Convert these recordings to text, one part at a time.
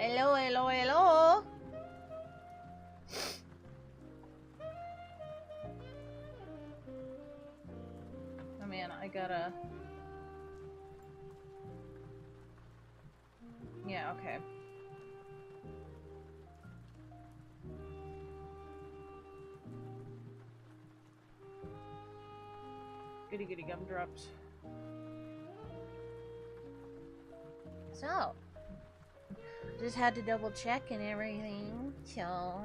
Hello, hello, hello. Oh man, I gotta... Yeah, okay. Goody goody gumdrops. So, just had to double check and everything, so...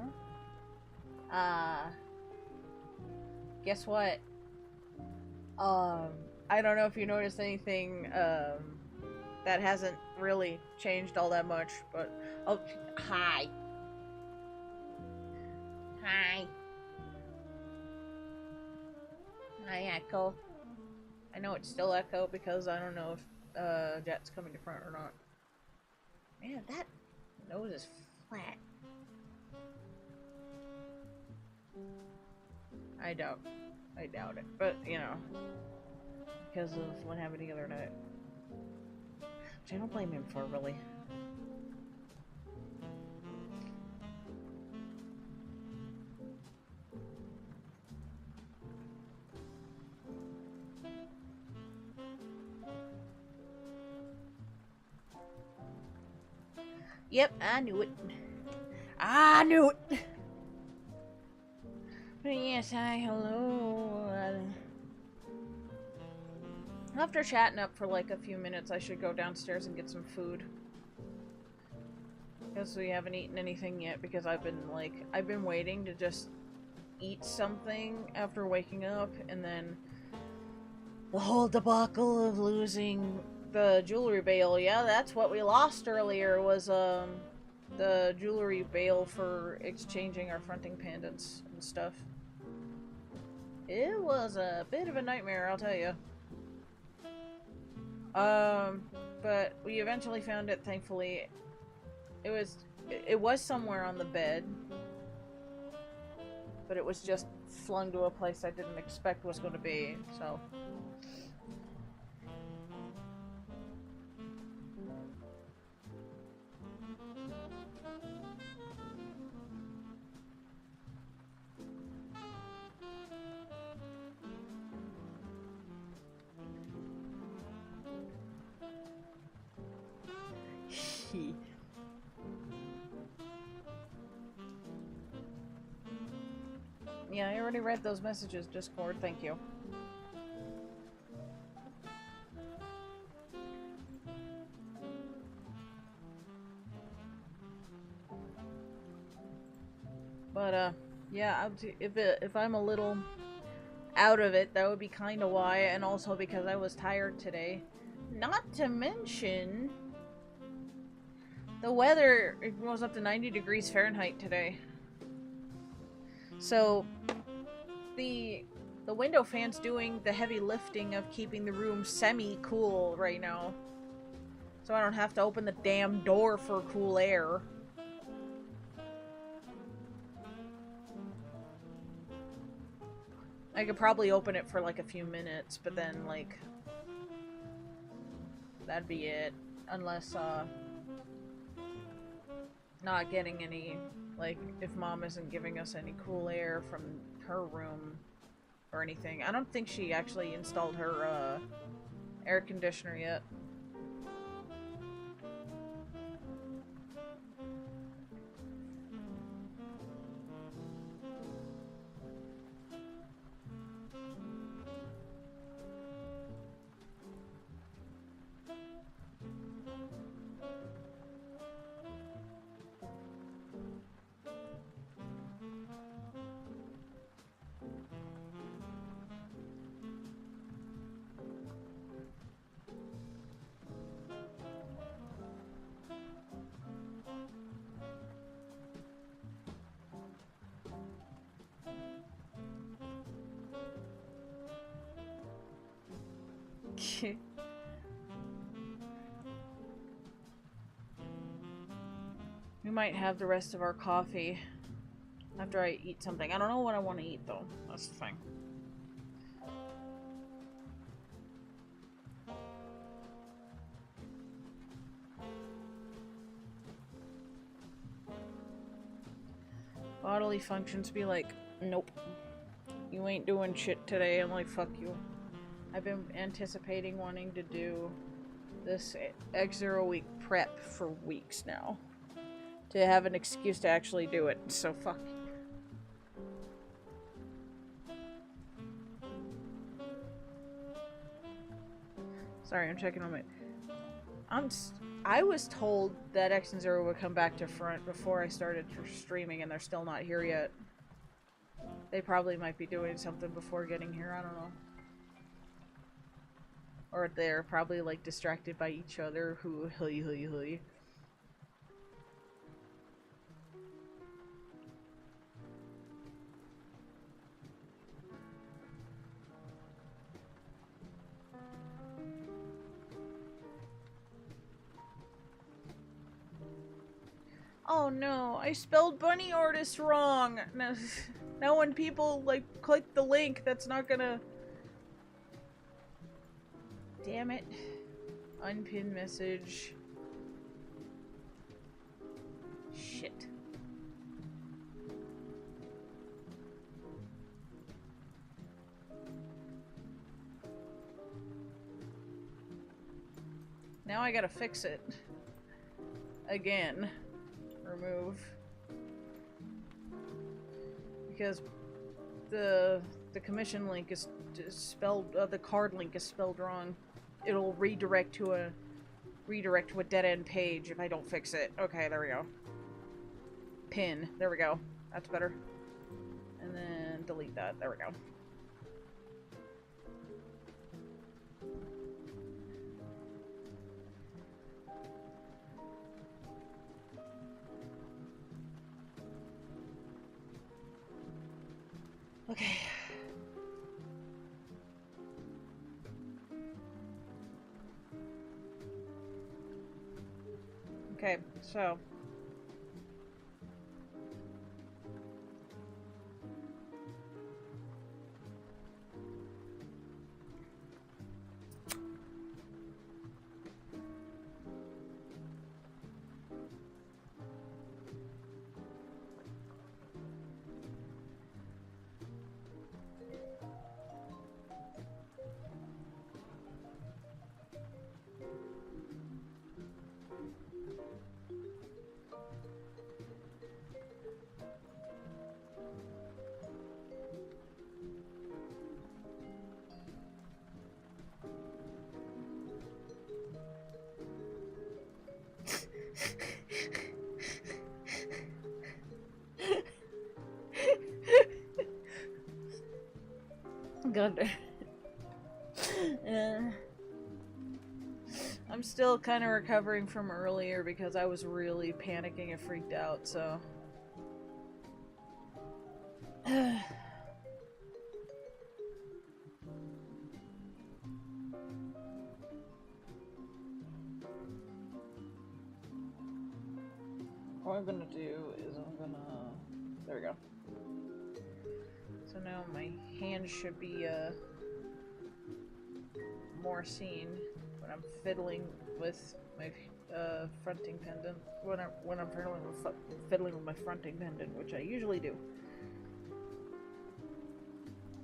Guess what? I don't know if you noticed anything, that hasn't really changed all that much, but... Oh, hi. Hi. Hi, Echo. I know it's still Echo because I don't know if, Jet's coming to front or not. Man, that nose is flat. I doubt it, but, you know, because of what happened the other night. Which I don't blame him for, really. Yep, I knew it. I knew it! But yes, hi, hello. After chatting up for like a few minutes, I should go downstairs and get some food. Because we haven't eaten anything yet, because I've been waiting to just eat something after waking up, and then the whole debacle of losing the jewelry bale. Yeah, that's what we lost earlier, was the jewelry bale for exchanging our fronting pendants and stuff. It was a bit of a nightmare, I'll tell you. But we eventually found it, thankfully. It was somewhere on the bed, but it was just flung to a place I didn't expect was going to be, so... Yeah, I already read those messages, Discord, thank you. But, yeah, if I'm a little out of it, that would be kind of why, and also because I was tired today. Not to mention... the weather, it goes up to 90 degrees Fahrenheit today. So, the window fan's doing the heavy lifting of keeping the room semi-cool right now. So I don't have to open the damn door for cool air. I could probably open it for like a few minutes, but then like... that'd be it. Unless, not getting any, like, if Mom isn't giving us any cool air from her room or anything. I don't think she actually installed her, air conditioner yet. We might have the rest of our coffee after I eat something. I don't know what I want to eat, though. That's the thing. Bodily functions be like, nope. You ain't doing shit today. I'm like, fuck you. I've been anticipating wanting to do this XZero Week Prep for weeks now. To have an excuse to actually do it, so fuck. Sorry, I'm checking on my... I was told that X and Zero would come back to front before I started streaming, and they're still not here yet. They probably might be doing something before getting here, I don't know. Or they're probably, like, distracted by each other, who huy. Oh no, I spelled bunny artist wrong! Now when people, like, click the link, that's not gonna... Damn it. Unpinned message. Shit. Now I gotta fix it. Again. Remove. Because the commission link is spelled, the card link is spelled wrong. It'll redirect to a dead-end page if I don't fix it. Okay, there we go. Pin. There we go. That's better. And then delete that. There we go. Okay. Okay, so God. I'm still kind of recovering from earlier because I was really panicking and freaked out, so... What I'm gonna do is there we go. So now my hand should be, more seen when I'm fiddling with my, fronting pendant. When I'm fiddling with my fronting pendant, which I usually do.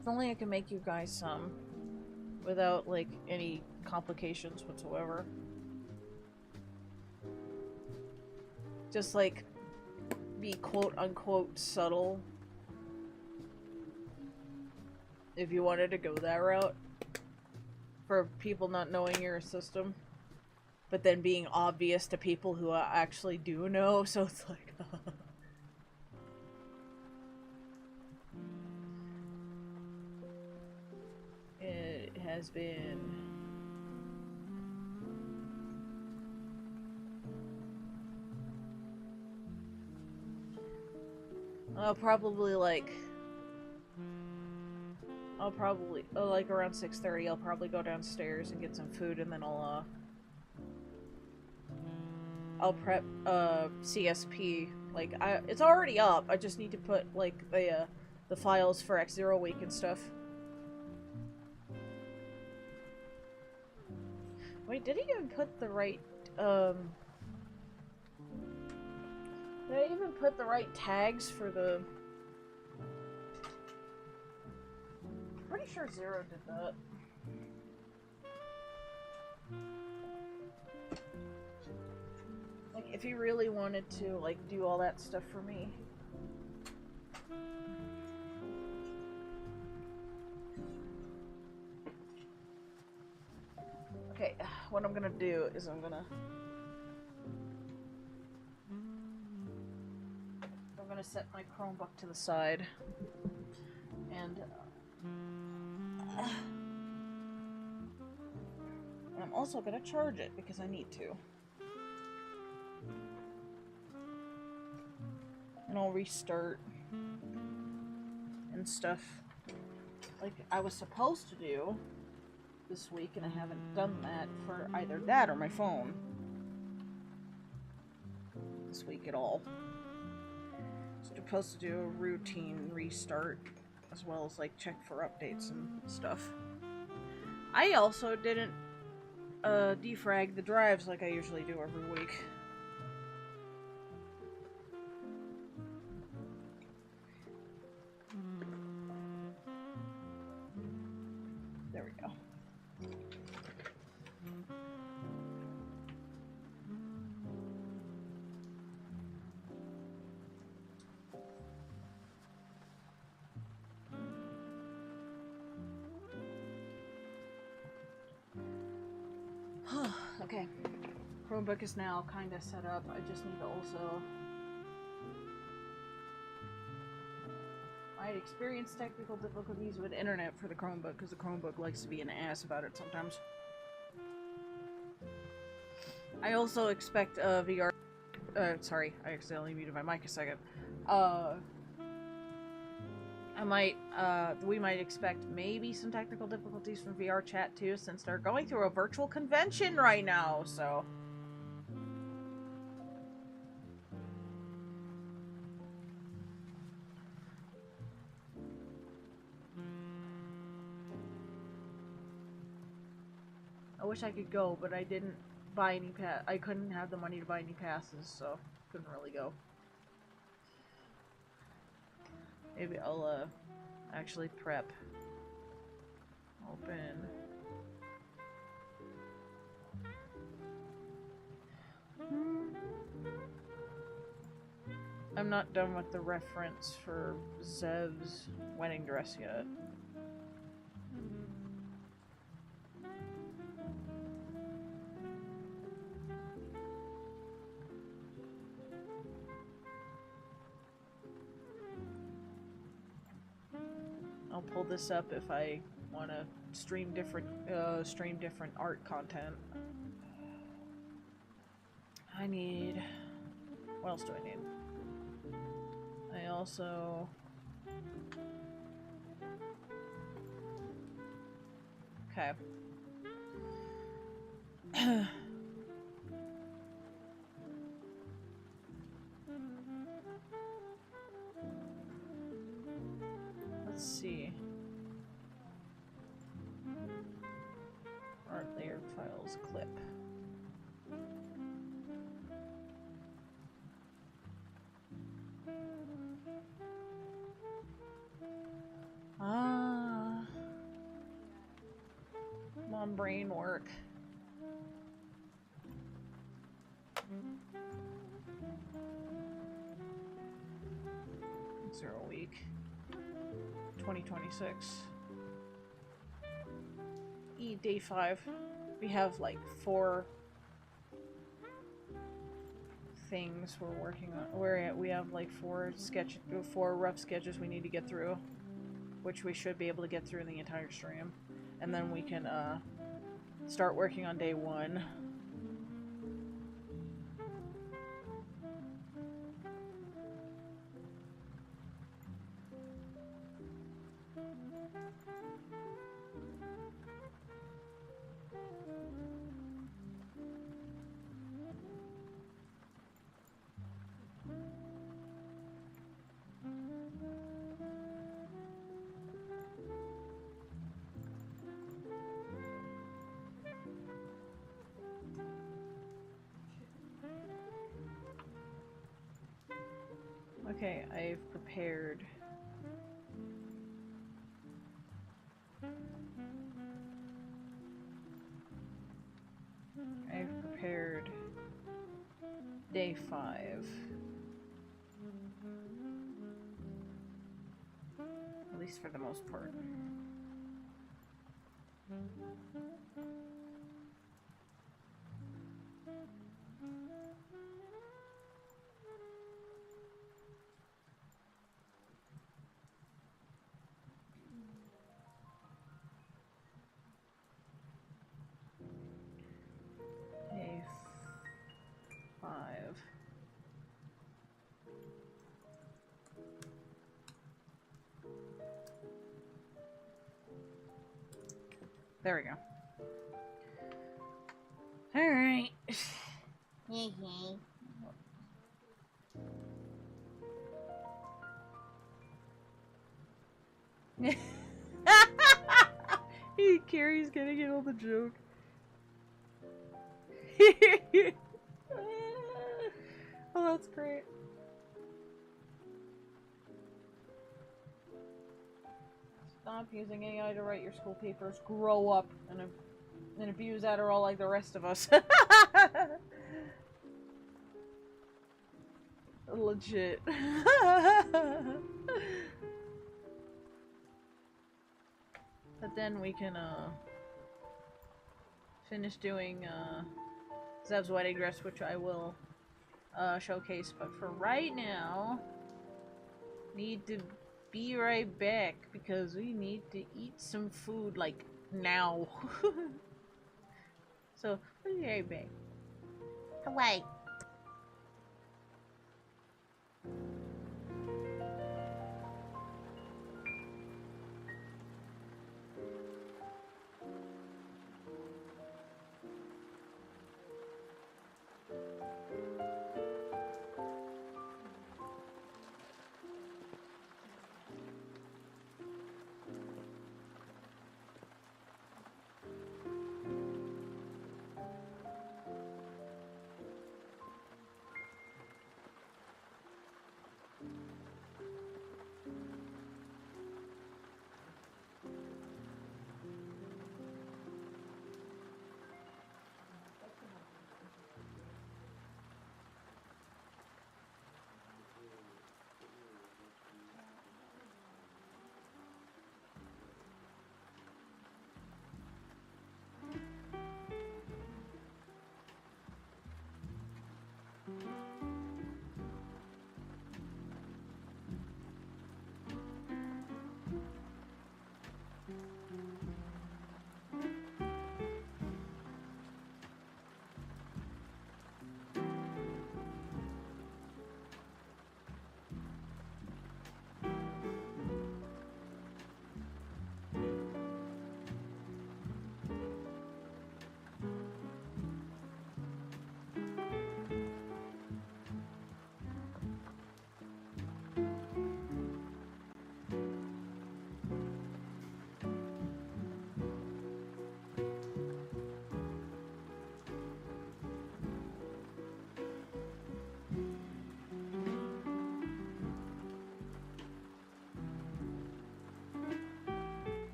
If only I can make you guys some without, like, any complications whatsoever. Just, like, be quote-unquote subtle. If you wanted to go that route. For people not knowing your system. But then being obvious to people who actually do know, so it's like... It has been... like around 6:30 I'll probably go downstairs and get some food, and then I'll prep CSP. Like, it's already up. I just need to put like the files for XZero Week and stuff. Wait, did he even put the right Did I even put the right tags for the... Pretty sure Zero did that. Like, if he really wanted to, like, do all that stuff for me. Okay, what I'm gonna do is I'm gonna set my Chromebook to the side, and I'm also gonna charge it because I need to. And I'll restart and stuff like I was supposed to do this week, and I haven't done that for either that or my phone this week at all. Supposed to do a routine restart as well as like check for updates and stuff. I also didn't defrag the drives like I usually do every week. There we go. Okay, Chromebook is now kind of set up. I just need to also... I experienced technical difficulties with internet for the Chromebook because the Chromebook likes to be an ass about it sometimes. I also expect VR... sorry, I accidentally muted my mic a second. We might expect maybe some technical difficulties from VR chat too, since they're going through a virtual convention right now, so. I wish I could go, but I didn't buy any I couldn't have the money to buy any passes, so couldn't really go. Maybe I'll, actually prep. Open. I'm not done with the reference for Zev's wedding dress yet. I'll pull this up if I want to stream different art content. I need... What else do I need? I also... Okay. Let's see. Art layer files clip. Come on, brain work. XZero Week 2026. Day 5. We have like 4 things we're working on. We have like 4 rough sketches we need to get through, which we should be able to get through in the entire stream, and then we can start working on day 1. Okay, I've prepared. I've prepared day 5. At least for the most part. Day 5. There we go. Alright. Carrie's getting it on the joke. Oh, that's great. Stop using AI to write your school papers. Grow up and abuse Adderall like the rest of us. Legit. But then we can finish doing Zev's wedding dress, which I will showcase. But for right now, need to be right back because we need to eat some food like now. So we'll be right back. Away.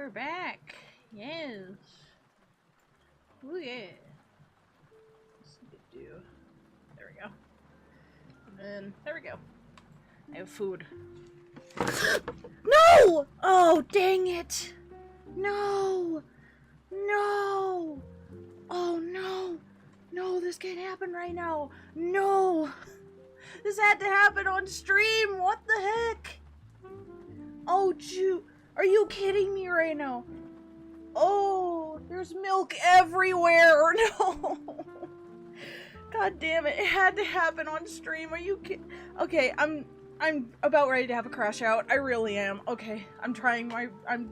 we're back. Yes. Ooh, yeah. Let's do. There we go. And then, there we go. I have food. No! Oh, dang it! No! No! Oh, no! No, this can't happen right now. No! This had to happen on stream! What the heck? Oh, are you kidding me right now? Oh, there's milk everywhere! No! God damn it, it had to happen on stream. Are you kidding? Okay, I'm about ready to have a crash out. I really am. Okay, I'm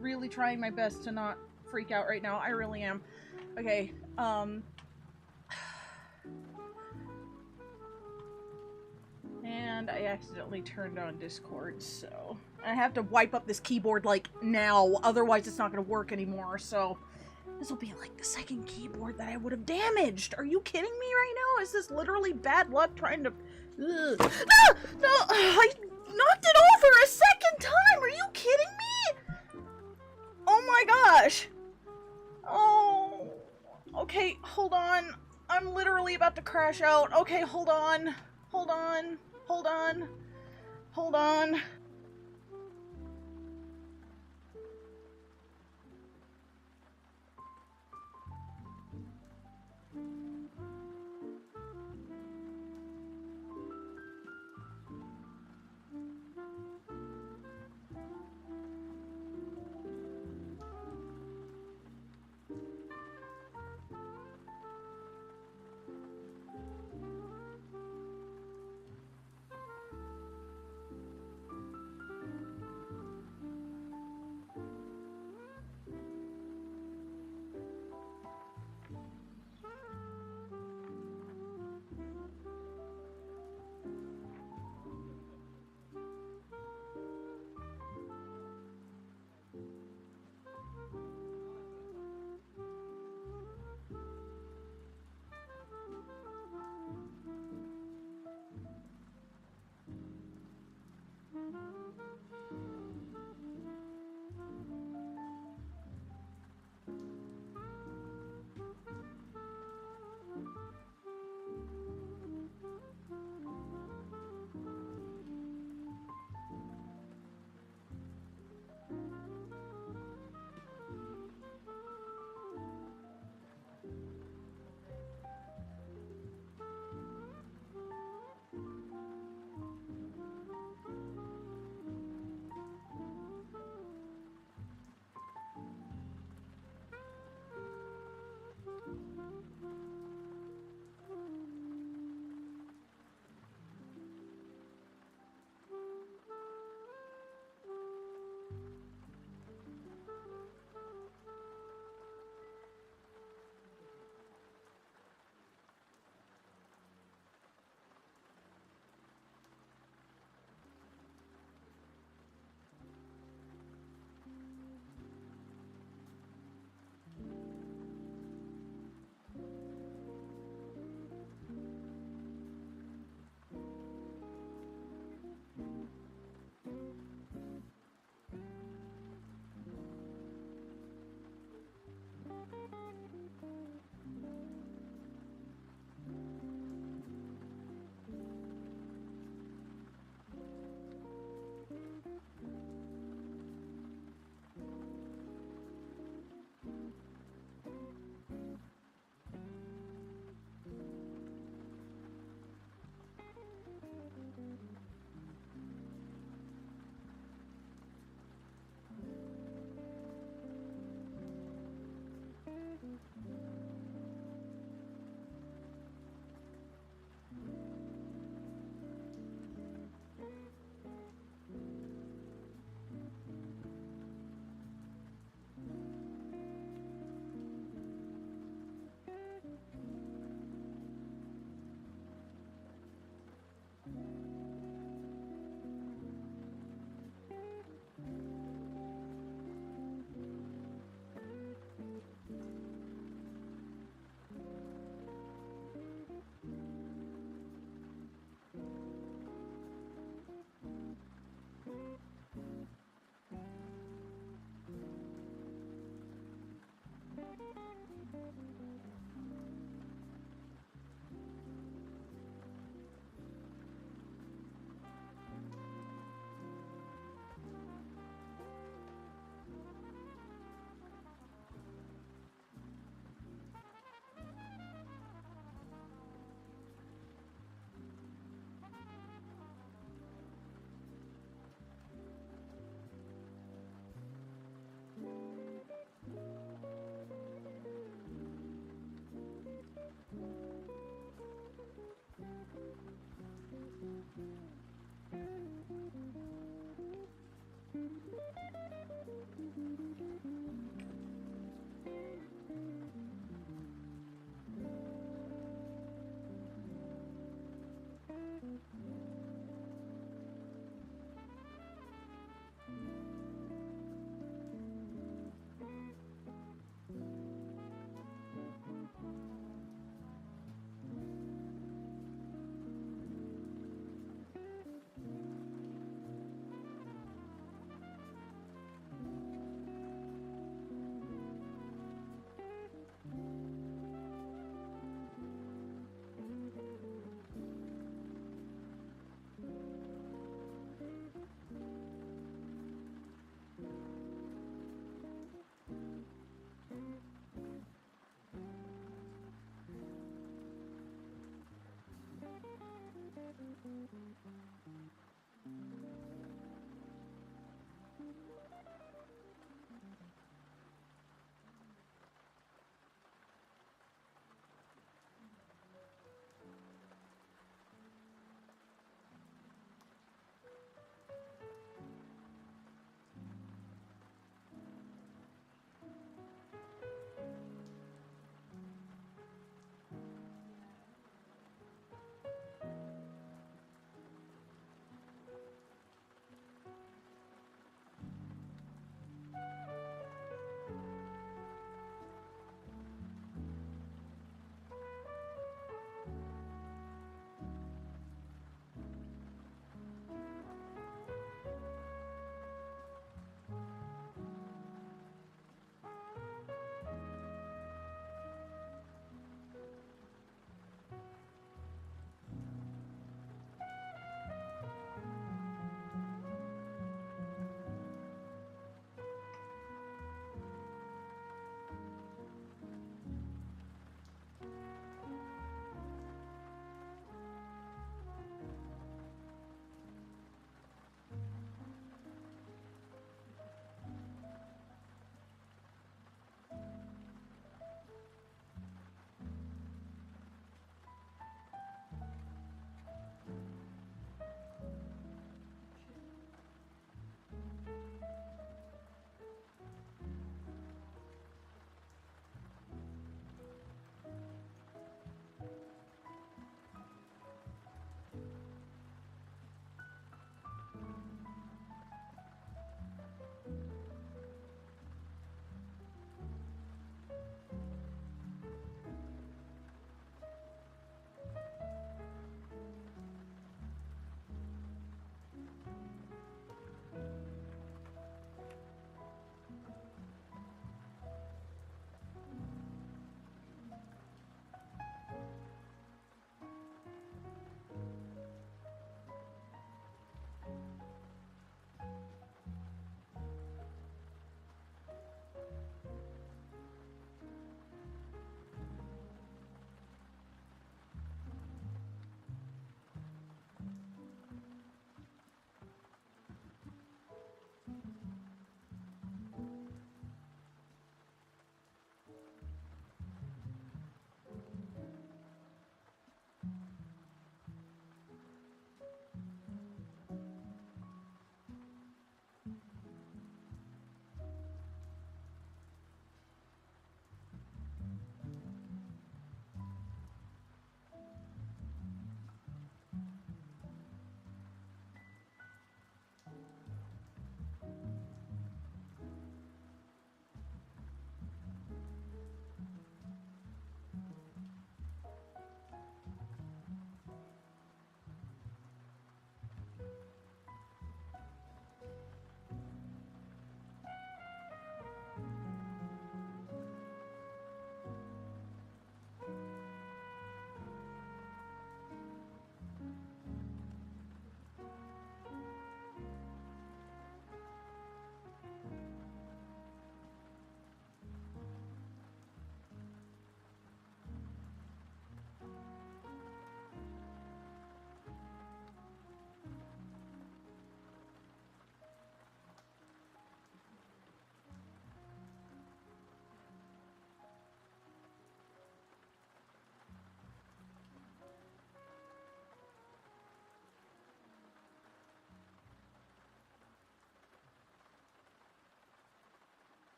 really trying my best to not freak out right now. I really am. Okay, and I accidentally turned on Discord, so I have to wipe up this keyboard, like, now, otherwise it's not gonna work anymore, so this will be, like, the second keyboard that I would have damaged! Are you kidding me right now? Is this literally bad luck trying to... Ugh. Ah! No! I knocked it over a second time! Are you kidding me? Oh my gosh! Oh... Okay, hold on. I'm literally about to crash out. Okay, hold on. Hold on. Hold on. Hold on.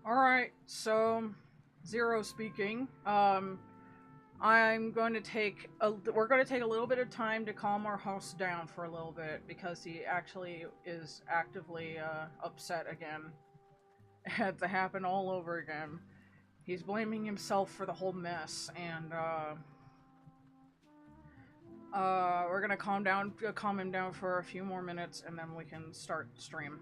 Alright, so Zero speaking. I'm going to we're going to take a little bit of time to calm our host down for a little bit because he actually is actively upset again. It had to happen all over again. He's blaming himself for the whole mess, and we're gonna calm him down for a few more minutes, and then we can start stream.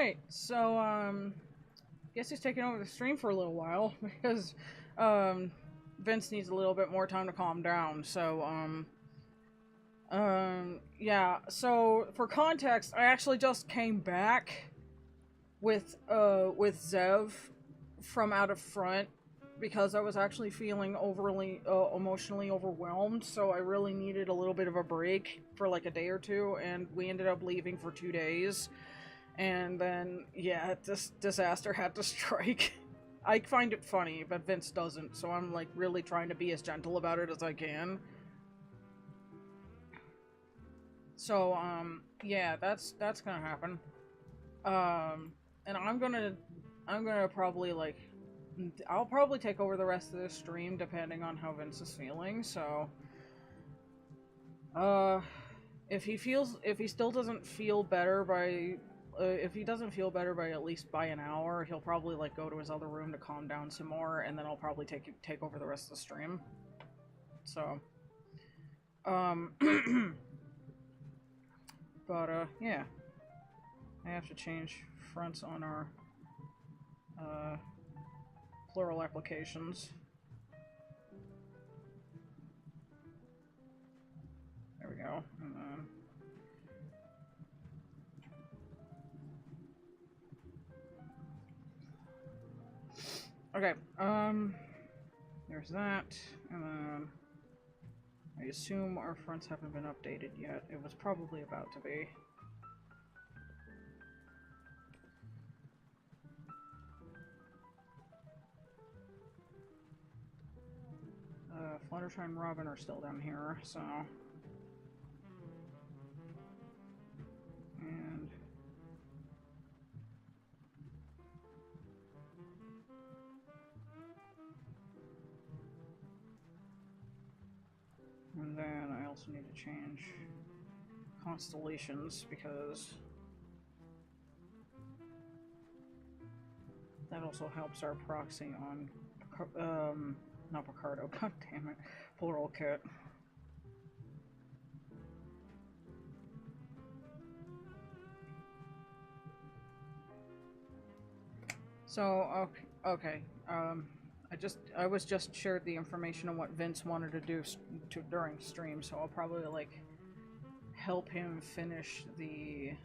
Alright, so, guess he's taking over the stream for a little while, because, Vince needs a little bit more time to calm down, so, yeah, so, for context, I actually just came back with Zev from out of front, because I was actually feeling overly, emotionally overwhelmed, so I really needed a little bit of a break for like a day or two, and we ended up leaving for 2 days, and then, yeah, this disaster had to strike. I find it funny, but Vince doesn't, so I'm like really trying to be as gentle about it as I can. So, yeah, that's gonna happen. And I'm gonna probably, like, I'll probably take over the rest of this stream depending on how Vince is feeling, so... if he still doesn't feel better by... if he doesn't feel better by at least by an hour, he'll probably, like, go to his other room to calm down some more, and then I'll probably take over the rest of the stream. So... but, yeah. I have to change fronts on our, plural applications. There we go. And then... okay, there's that, and then... I assume our fronts haven't been updated yet. It was probably about to be. Fluttershy and Robin are still down here, so... and... and then I also need to change constellations, because that also helps our proxy on, not Picardo, god damn it, Plural Kit. So, okay, I was just shared the information on what Vince wanted to do during stream, so I'll probably, like, help him finish the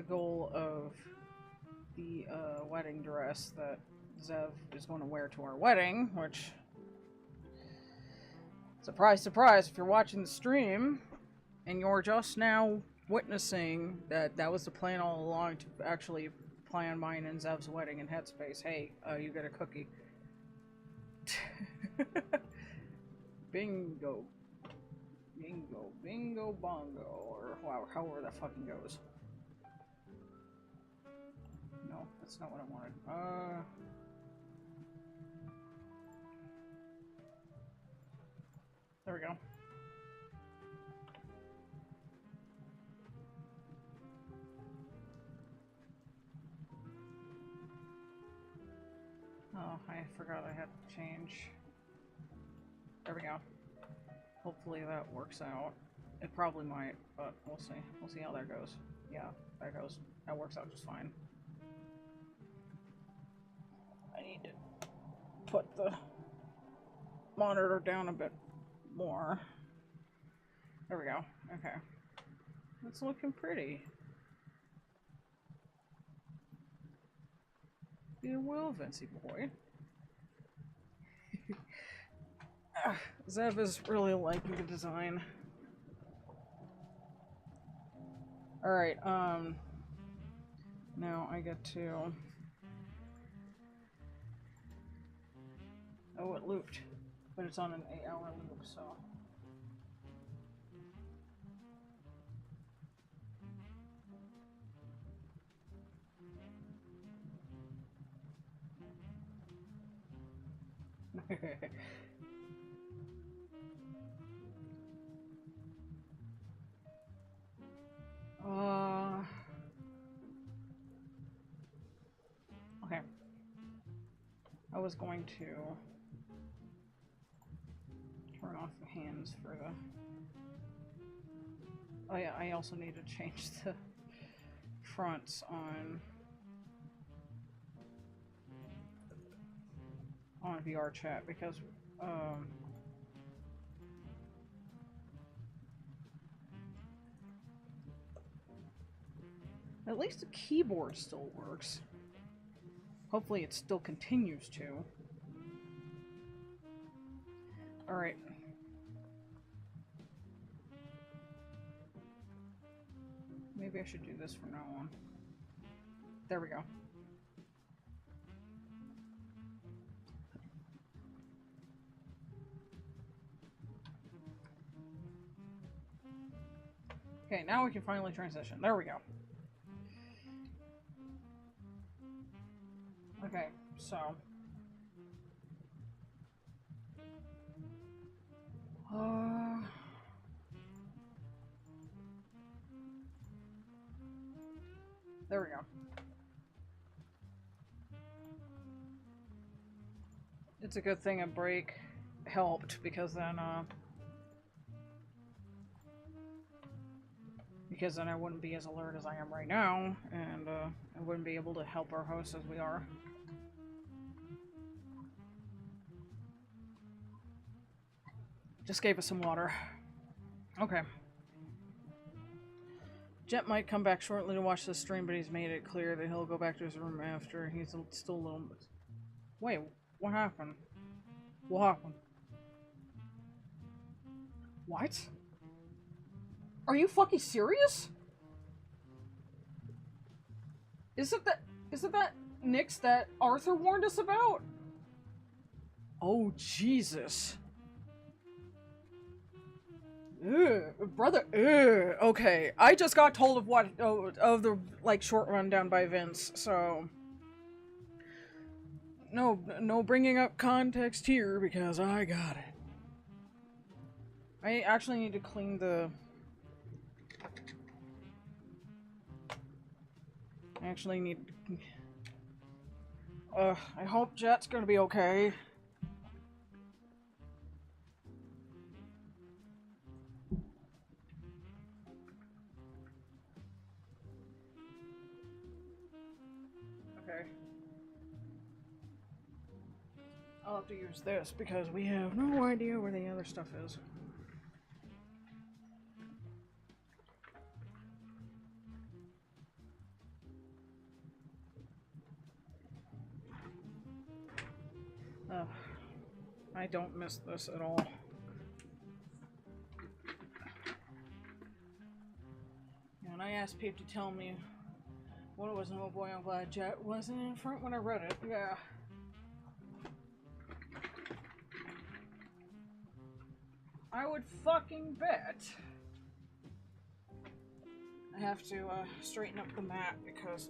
goal of the, wedding dress that Zev is going to wear to our wedding, which, surprise, surprise, if you're watching the stream, and you're just now witnessing that that was the plan all along to actually plan mine and Zev's wedding in Headspace, hey, you get a cookie. Bingo. Bingo. Bingo bongo. Or however that fucking goes. No, that's not what I wanted. There we go. Oh, I forgot I had to change. There we go. Hopefully that works out. It probably might, but we'll see. We'll see how that goes. Yeah, that goes. That works out just fine. I need to put the monitor down a bit more. There we go. Okay. It's looking pretty. You will, Vincey boy. Zev is really liking the design. Alright, now I get to... oh, it looped. But it's on an 8-hour loop, so... okay. I was going to turn off the hands for the... oh yeah, I also need to change the fronts on VR chat because at least the keyboard still works. Hopefully it still continues to. Alright. Maybe I should do this from now on. There we go. Okay, now we can finally transition. There we go. Okay, so... there we go. It's a good thing a break helped, because then I wouldn't be as alert as I am right now, and I wouldn't be able to help our hosts as we are. Just gave us some water. Okay. Jet might come back shortly to watch the stream, but he's made it clear that he'll go back to his room after. He's still a little... Wait, what happened? What happened? What? Are you fucking serious? Is it that Nyx that Arthur warned us about? Oh, Jesus. Ugh, brother, ugh. Okay, I just got told of what, of the, like, short rundown by Vince, so... No bringing up context here, because I got it. I actually need to clean the... I actually need... I hope Jet's gonna be okay. Okay. I'll have to use this because we have no idea where the other stuff is. I don't miss this at all. And I asked Pete to tell me what it was, and oh boy, I'm glad Jet wasn't in front when I read it. Yeah. I would fucking bet. I have to straighten up the mat because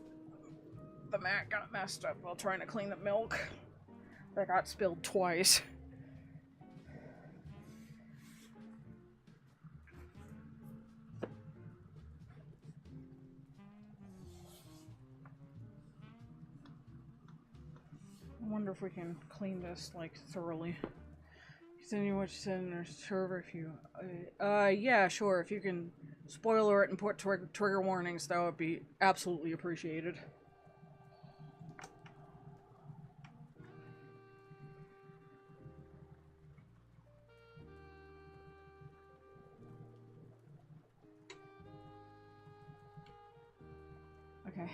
the mat got messed up while trying to clean the milk. That got spilled twice. I wonder if we can clean this, like, thoroughly. Continue what you said in our server if you... yeah, sure. If you can spoiler it and put trigger warnings, that would be absolutely appreciated. Okay.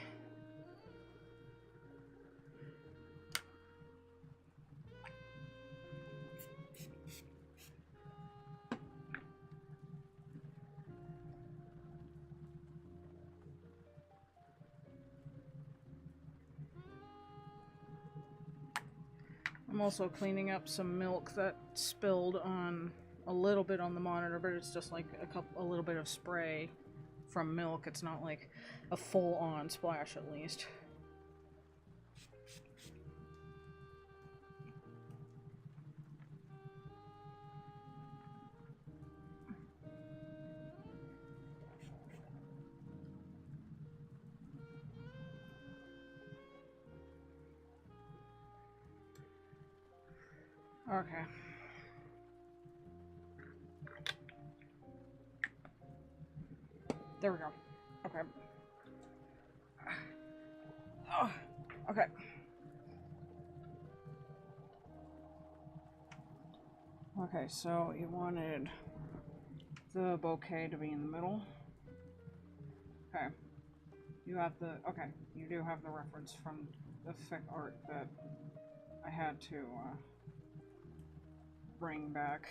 I'm also cleaning up some milk that spilled on a little bit on the monitor, but it's just like a little bit of spray from milk. It's not like a full-on splash, at least. Okay. There we go. Okay. Oh, okay. Okay, so you wanted the bouquet to be in the middle. Okay. You have the, okay, you do have the reference from the fic art that I had to bring back.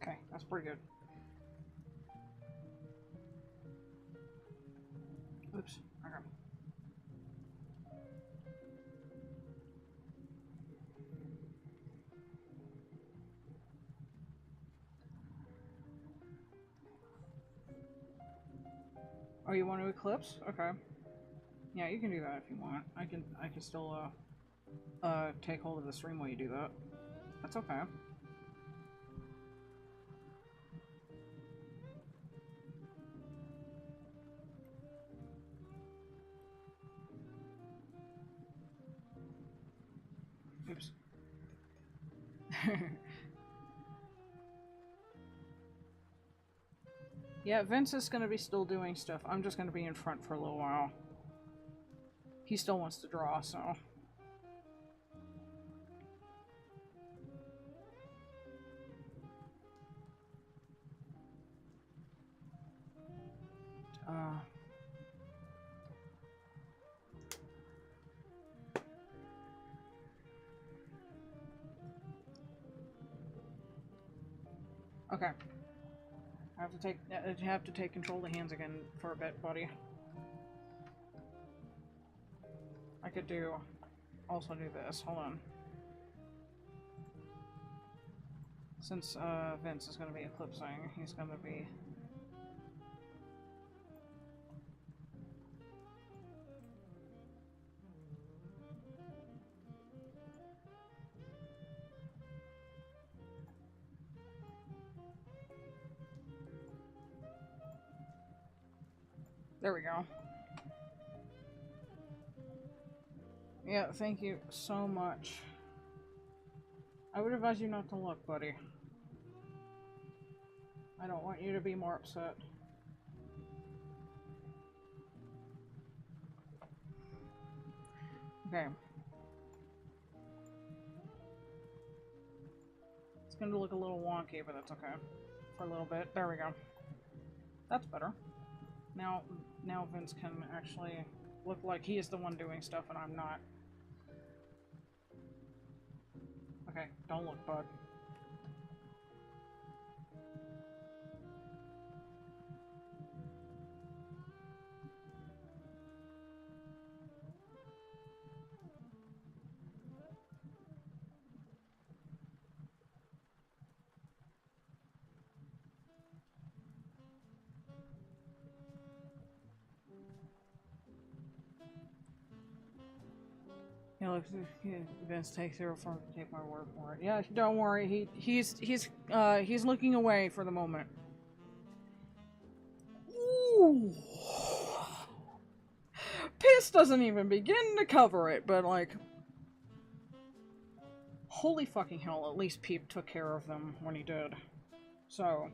Okay, that's pretty good. Oops, okay. Oh, you want to eclipse? Okay. Yeah, you can do that if you want. I can still take hold of the stream while you do that. That's okay. Oops. Yeah, Vince is going to be still doing stuff. I'm just going to be in front for a little while. He still wants to draw, so... Okay. I have to take control of the hands again for a bit, buddy. I could also do this. Hold on. Since Vince is going to be eclipsing, he's going to be... There we go. Yeah, thank you so much. I would advise you not to look, buddy. I don't want you to be more upset. Okay. It's going to look a little wonky, but that's okay. For a little bit. There we go. That's better. Now Vince can actually look like he is the one doing stuff and I'm not. Okay, don't look, bud. Yeah, look, Vince takes zero for take my word for it. Yeah, don't worry. He's looking away for the moment. Ooh. Piss doesn't even begin to cover it, but like, holy fucking hell! At least Peep took care of them when he did. So.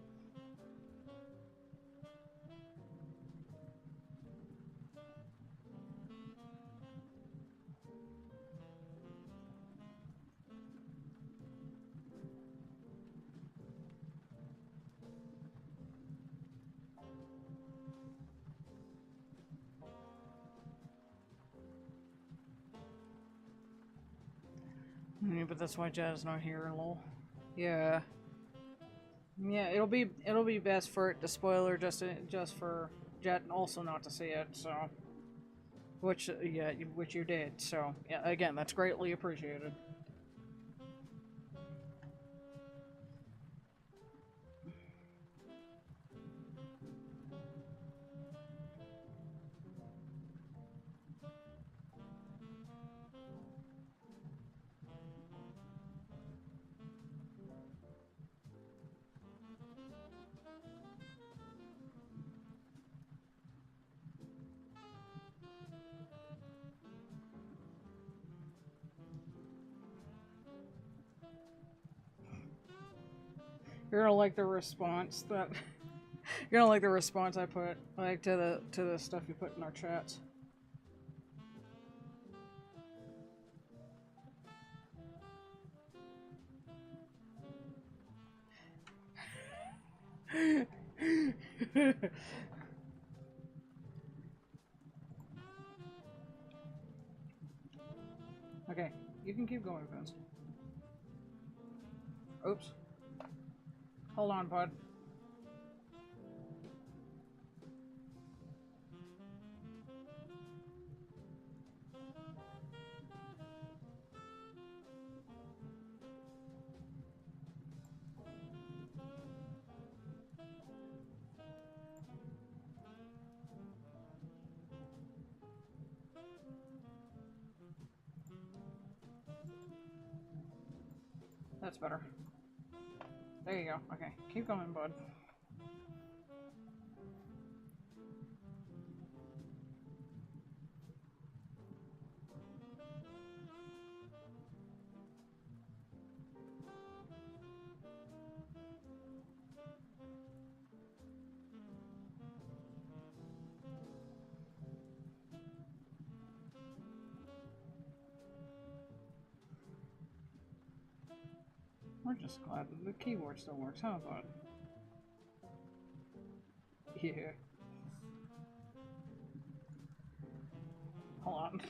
Yeah, but that's why Jazz not here, lol. Yeah. Yeah, it'll be best for it to spoiler just for Jet also not to see it, so which you did. So, yeah, again, that's greatly appreciated. You're gonna like the response that gonna like the response I put, like to the stuff you put in our chats. Okay, you can keep going, Vince. Oops. Hold on, bud. That's better. There you go. Okay, keep going, bud. We're just glad that the keyboard still works, huh, bud? Yeah. Hold on.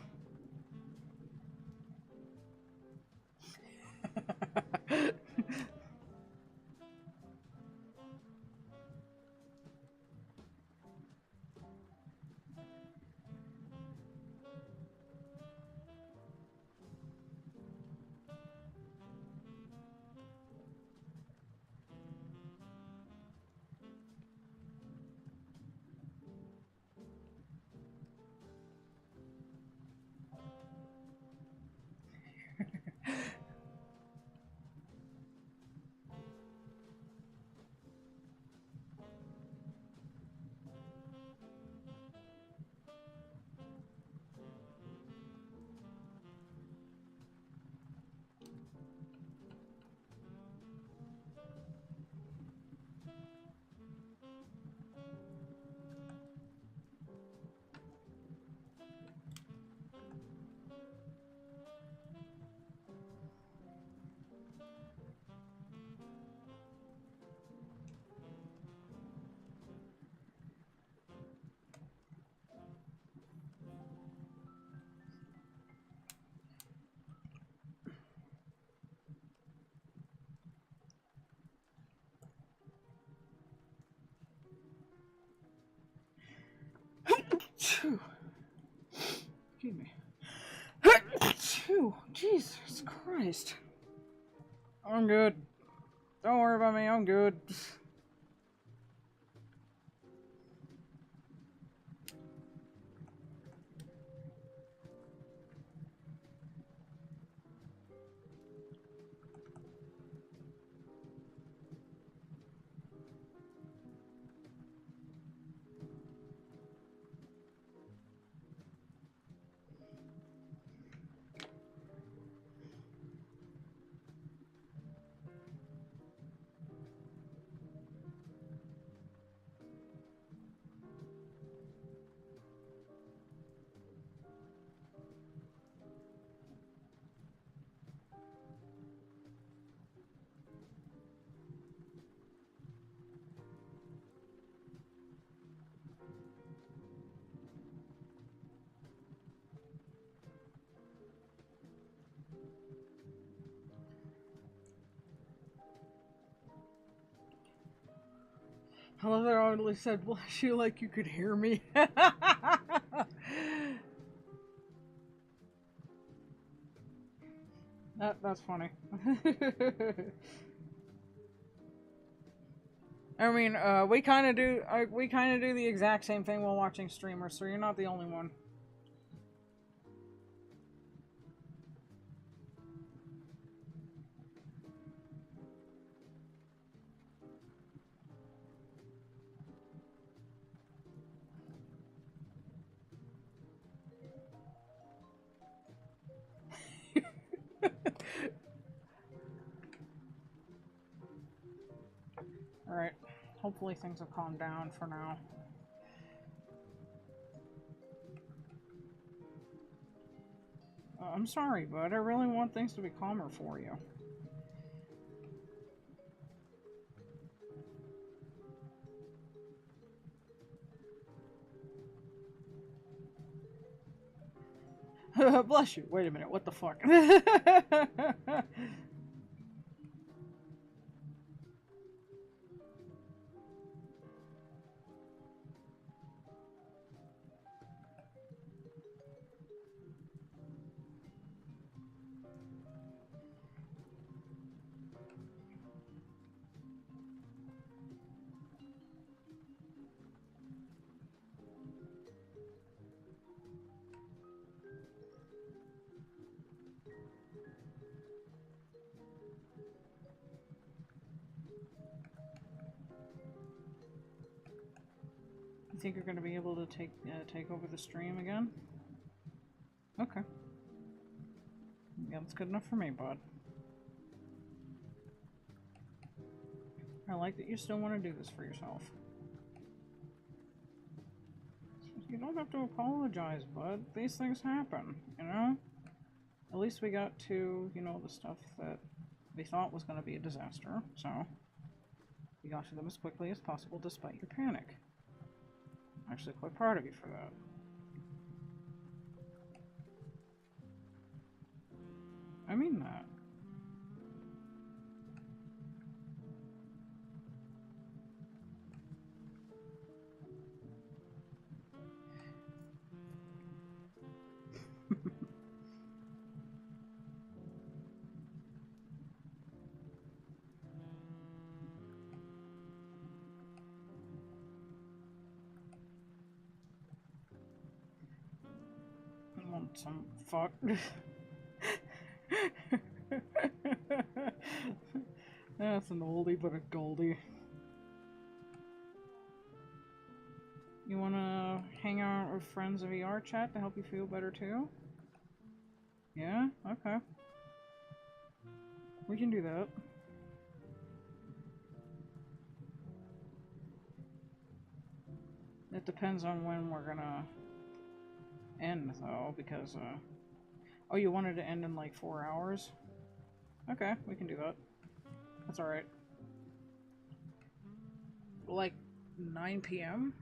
Excuse me. Jesus Christ. I'm good. Don't worry about me, I'm good. I love that I only said, bless you, like you could hear me. That's funny. I mean, we kind of do the exact same thing while watching streamers, so you're not the only one. Alright. hopefully things have calmed down for now. I'm sorry, bud. I really want things to be calmer for you. Bless you. Wait a minute. What the fuck? You think you're going to be able to take over the stream again? Okay. Yeah, that's good enough for me, bud. I like that you still want to do this for yourself. You don't have to apologize, bud. These things happen, you know? At least we got to, you know, the stuff that we thought was going to be a disaster, so we got to them as quickly as possible despite your panic. I'm actually quite proud of you for that. I mean that. I want some fuck. That's an oldie but a goldie. You wanna hang out with friends of VR chat to help you feel better too? Yeah? Okay. We can do that. It depends on when we're gonna end though, because oh, you wanted to end in like 4 hours? Okay, we can do that. That's alright. Like 9 p.m.?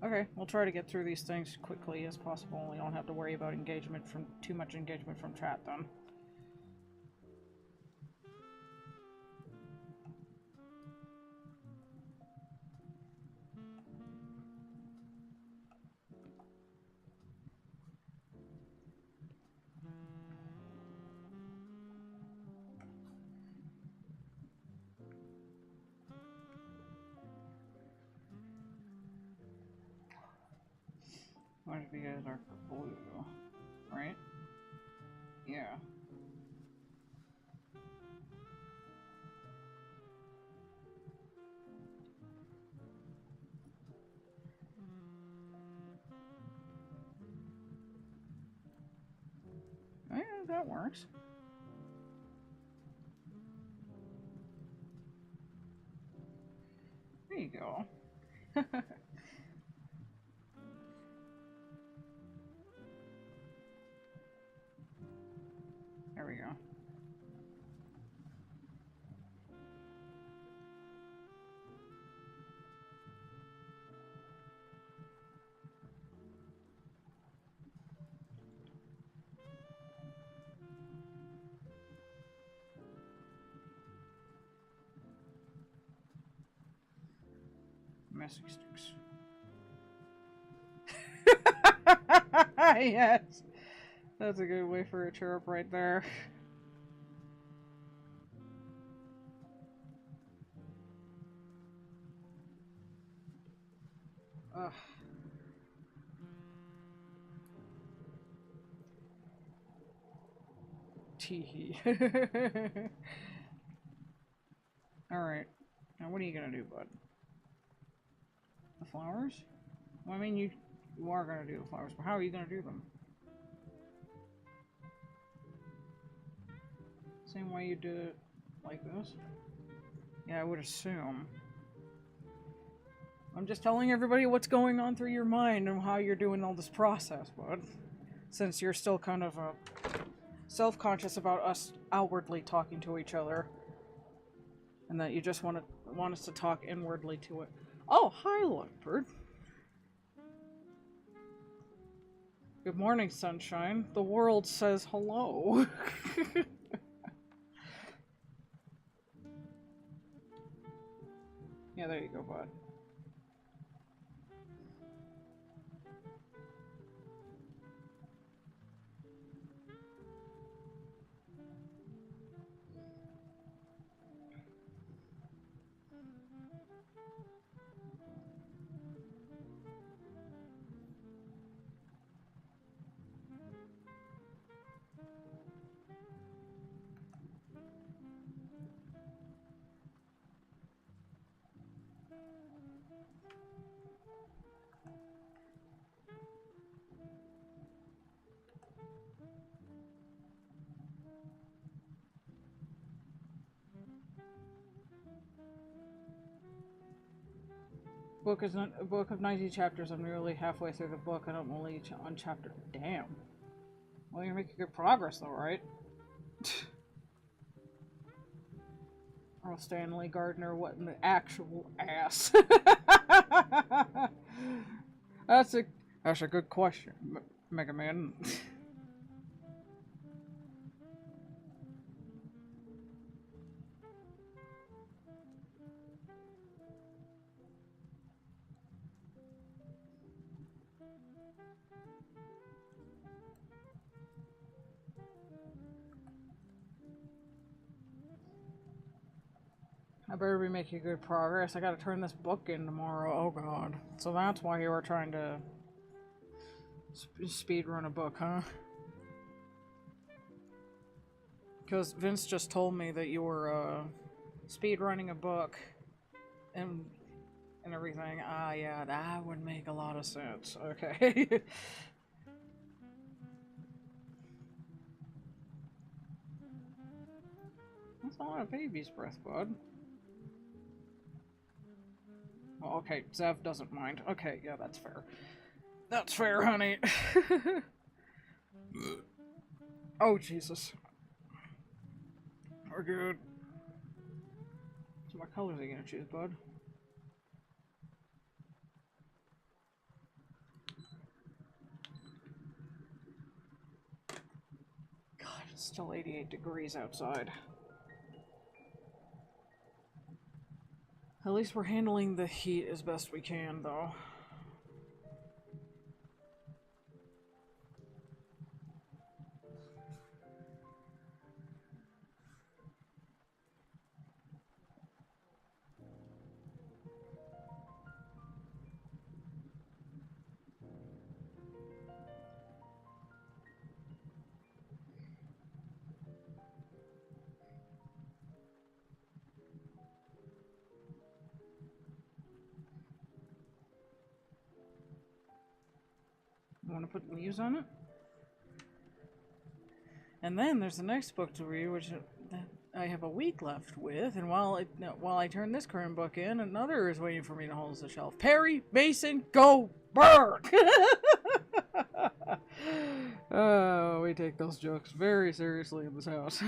Okay, we'll try to get through these things quickly as possible. We don't have to worry about engagement from too much engagement from chat then. Why did we get a darker blue? Right? Yeah. Yeah, that works. There you go. There we go. Messy sticks. Yes! That's a good way for a chirp right there. Ugh. Teehee. Alright. Now what are you gonna do, bud? The flowers? Well, I mean, you are gonna do the flowers, but how are you gonna do them? Same way you did it like this? Yeah, I would assume. I'm just telling everybody what's going on through your mind and how you're doing all this process, bud. Since you're still kind of self-conscious about us outwardly talking to each other. And that you just want us to talk inwardly to it. Oh, hi, Leopard. Good morning, sunshine. The world says hello. Yeah, there you go, bud. Book of 90 chapters. I'm nearly halfway through the book, and I'm only on chapter. Damn. Well, you're making good progress, though, right? Earl Stanley Gardner, what in the actual ass? That's a good question, Mega Man. I better be making good progress. I gotta turn this book in tomorrow. Oh god. So that's why you were trying to speed run a book, huh? Because Vince just told me that you were speed running a book and everything. Ah, yeah, that would make a lot of sense. Okay. That's a lot of baby's breath, bud. Well, okay, Zev doesn't mind. Okay, yeah, that's fair. That's fair, honey. Oh, Jesus. We're good. So what colors are you gonna choose, bud? God, it's still 88 degrees outside. At least we're handling the heat as best we can, though. You want to put leaves on it? And then there's the next book to read, which I have a week left with, and while I turn this current book in, another is waiting for me to hold the shelf. Perry Mason, go Berg! Oh, we take those jokes very seriously in this house.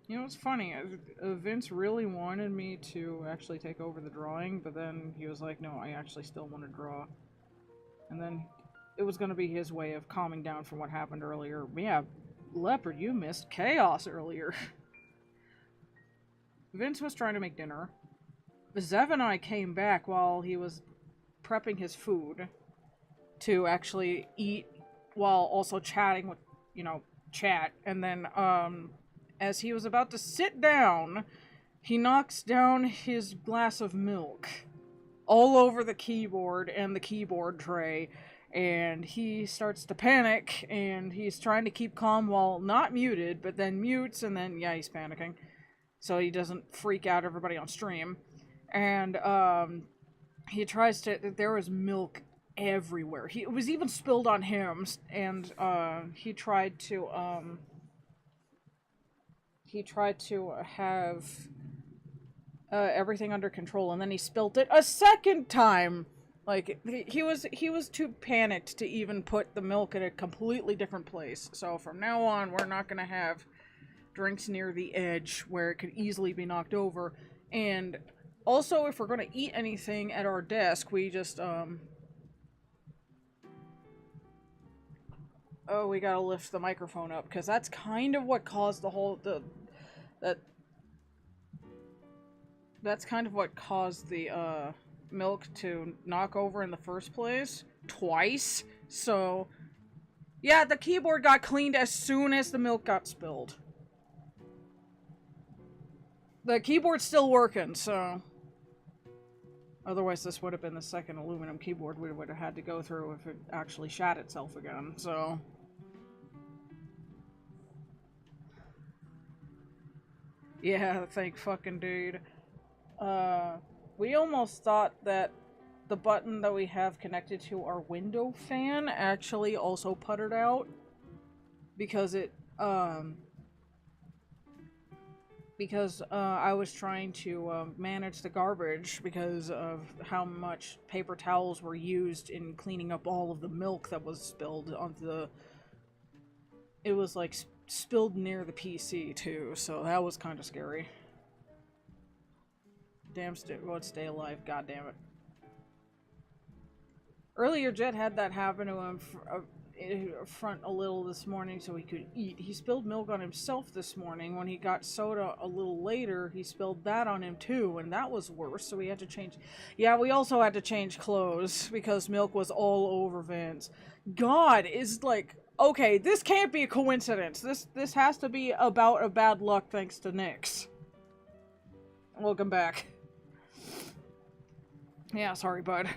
You know, it's funny. Vince really wanted me to actually take over the drawing, but then he was like, no, I actually still want to draw. And then it was going to be his way of calming down from what happened earlier. Yeah, Leopard, you missed chaos earlier. Vince was trying to make dinner. Zev and I came back while he was prepping his food to actually eat while also chatting with, chat. And then, as he was about to sit down, he knocks down his glass of milk all over the keyboard and the keyboard tray, and he starts to panic, and he's trying to keep calm while not muted, but then mutes, and then, yeah, he's panicking, so he doesn't freak out everybody on stream. And, he tries to, there was milk everywhere. It was even spilled on him, and he tried to have everything under control, and then he spilt it a second time. Like, he was too panicked to even put the milk in a completely different place. So from now on, we're not gonna have drinks near the edge where it could easily be knocked over. And also, if we're gonna eat anything at our desk, we just oh, we gotta lift the microphone up, because that's kind of what caused the whole that's kind of what caused the milk to knock over in the first place twice. So yeah, the keyboard got cleaned as soon as the milk got spilled. The keyboard's still working, so otherwise this would have been the second aluminum keyboard we would have had to go through if it actually shat itself again. So yeah, thank fucking dude. We almost thought that the button that we have connected to our window fan actually also puttered out, because it, I was trying to manage the garbage because of how much paper towels were used in cleaning up all of the milk that was spilled onto the... It was, like, spilled near the PC, too, so that was kind of scary. Damn, stay alive, goddammit. Earlier, Jet had that happen to him front a little this morning so he could eat. He spilled milk on himself this morning. When he got soda a little later, he spilled that on him too, and that was worse, so we had to change... Yeah, we also had to change clothes because milk was all over Vince. God, is like... Okay, this can't be a coincidence. This has to be about a bad luck thanks to Nyx. Welcome back. Yeah, sorry, bud.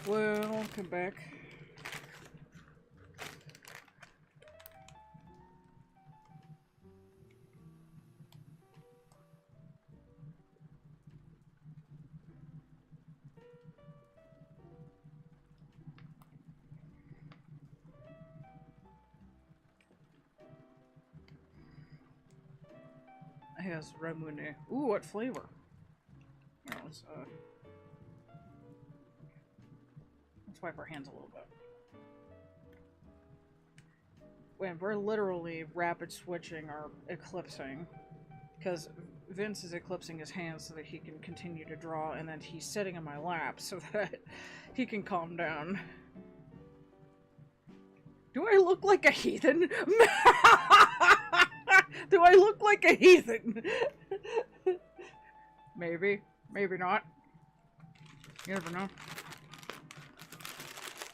Welcome back. It has Ramune. Ooh, what flavor? Let's wipe our hands a little bit. When we're literally rapid switching or eclipsing, because Vince is eclipsing his hands so that he can continue to draw, and then he's sitting in my lap so that he can calm down. Do I look like a heathen? Do I look like a heathen? Maybe. Maybe not. You never know.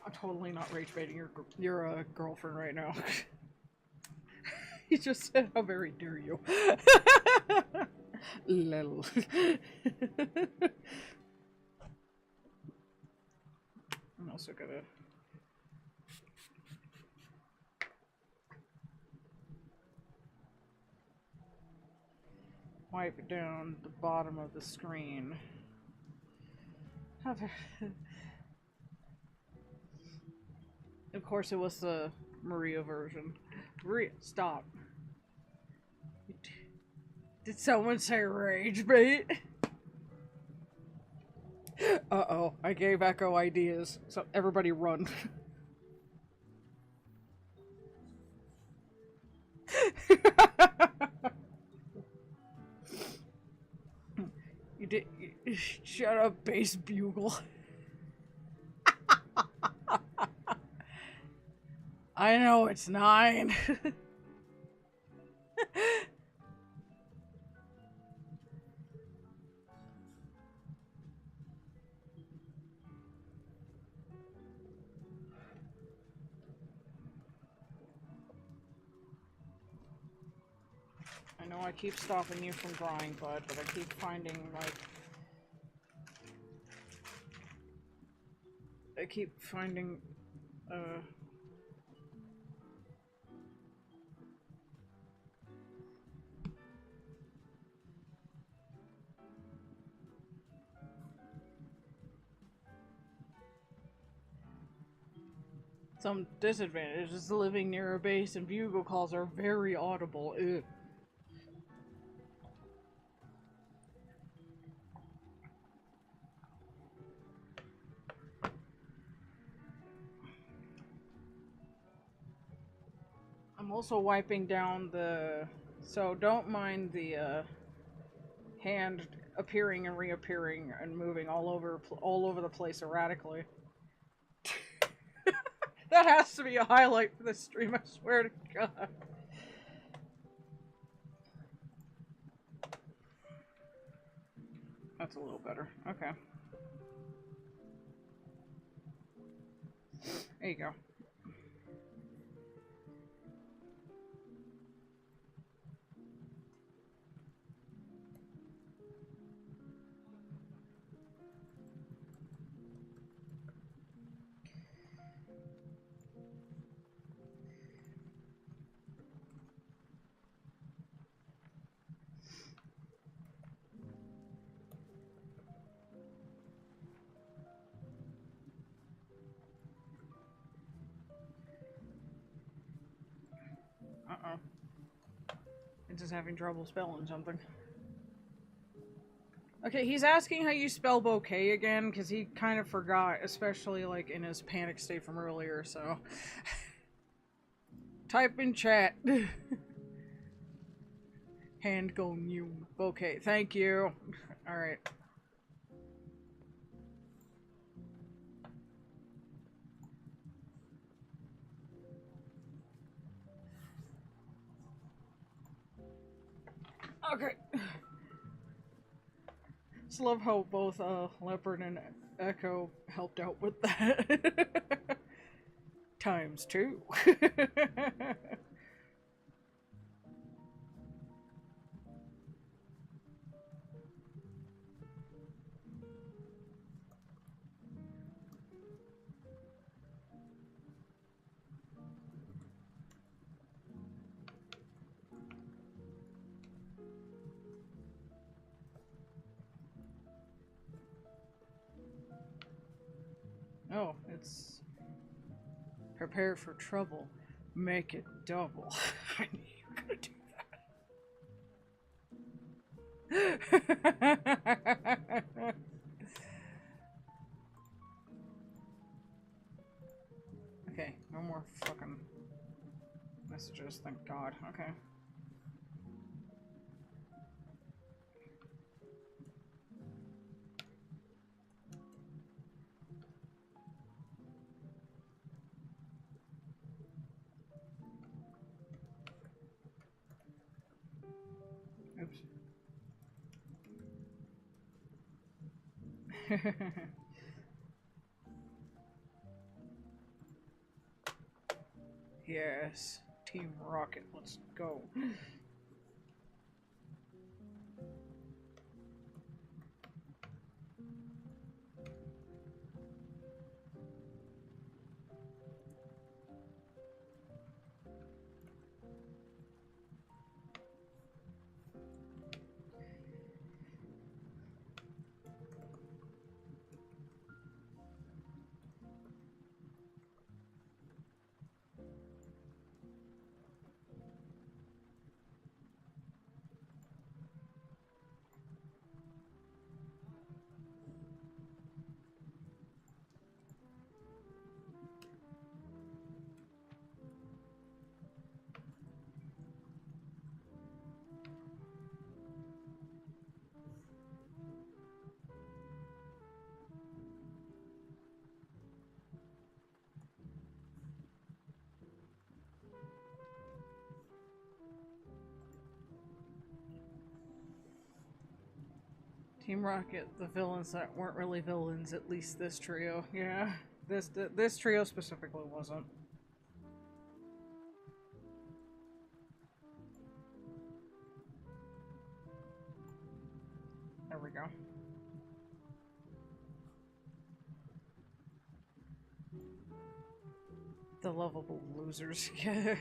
I'm totally not rage baiting your girlfriend right now. He just said, how very dare you. Lol. I'm also gonna... wipe down the bottom of the screen. Of course, it was the Maria version. Maria, stop. Did someone say rage bait? Uh-oh, I gave Echo ideas. So everybody run. You did... Shut up, bass bugle. I know, it's 9. I know know I keep stopping you from drawing, bud, but I keep finding, like... I keep finding, some disadvantages. Living near a base and bugle calls are very audible. Ugh. I'm also wiping down the... So don't mind the hand appearing and reappearing and moving all over the place erratically. That has to be a highlight for this stream, I swear to God. That's a little better. Okay. There you go. Uh-oh. It's just having trouble spelling something. Okay, he's asking how you spell bouquet again, because he kind of forgot, especially, like, in his panic state from earlier, so... Type in chat. Hand go new bouquet. Thank you. Alright. Okay. Just love how both Leopard and Echo helped out with that. Times two. Oh, it's prepare for trouble, make it double. I knew you were gonna do that. Okay, no more fucking messages, thank God. Okay. Oops. Yes, Team Rocket, let's go. Team Rocket, the villains that weren't really villains, at least this trio. Yeah, this trio specifically wasn't. There we go. The lovable losers. Yeah.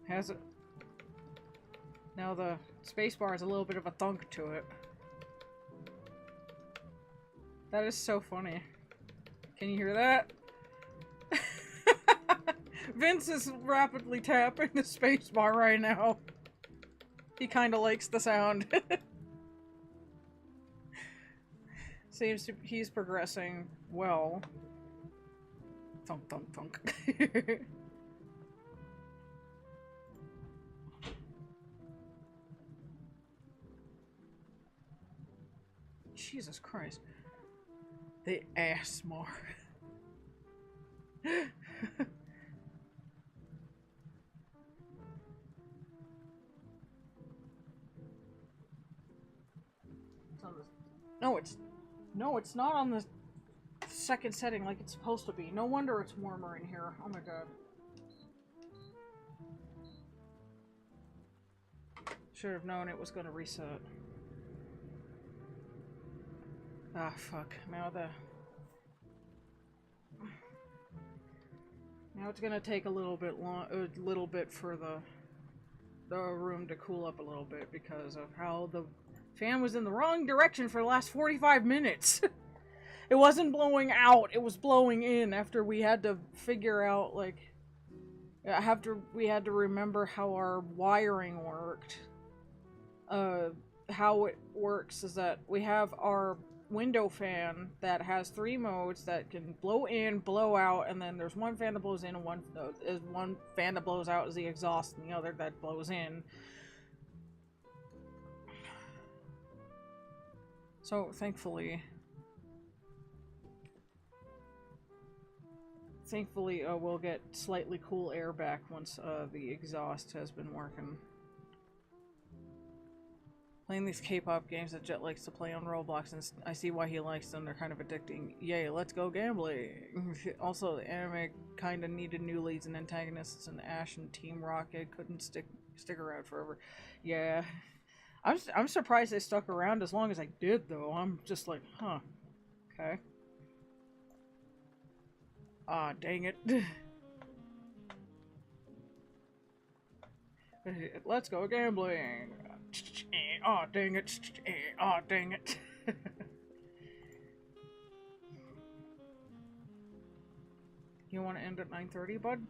Has it? Now the spacebar has a little bit of a thunk to it. That is so funny. Can you hear that? Vince is rapidly tapping the spacebar right now. He kind of likes the sound. Seems to he's progressing well. Thunk, thunk, thunk. Jesus Christ. The ASMR. No, it's not on the second setting like it's supposed to be. No wonder it's warmer in here. Oh my god. Should have known it was going to reset. Ah, fuck. Now it's gonna take a little bit for the room to cool up a little bit because of how the fan was in the wrong direction for the last 45 minutes. It wasn't blowing out, it was blowing in after we had to figure out, like, after we had to remember how our wiring worked. How it works is that we have our window fan that has 3 modes that can blow in, blow out, and then there's one fan that blows in and one fan that blows out is the exhaust and the other that blows in. So thankfully we'll get slightly cool air back once the exhaust has been working. Playing these K-pop games that Jet likes to play on Roblox, and I see why he likes them. They're kind of addicting. Yay, let's go gambling! Also, the anime kind of needed new leads and antagonists, and Ash and Team Rocket couldn't stick around forever. Yeah. I'm surprised they stuck around as long as I did, though. I'm just like, huh. Okay. Ah, dang it. Let's go gambling! Aw, oh, dang it. Aw, oh, dang it. You want to end at 9:30, bud?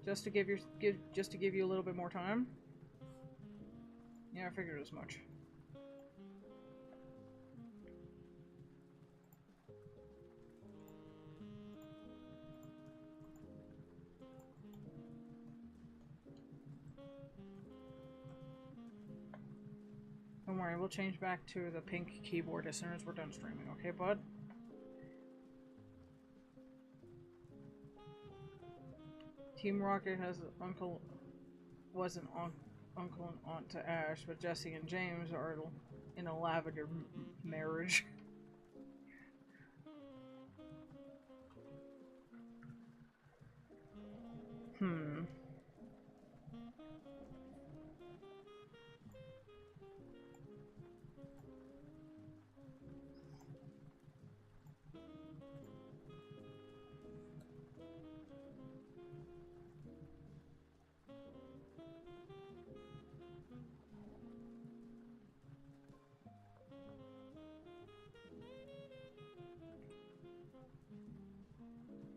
Just to give you a little bit more time? Yeah, I figured as much. Don't worry, we'll change back to the pink keyboard as soon as we're done streaming, okay, bud? Team Rocket has an uncle and aunt to Ash, but Jesse and James are in a lavender marriage.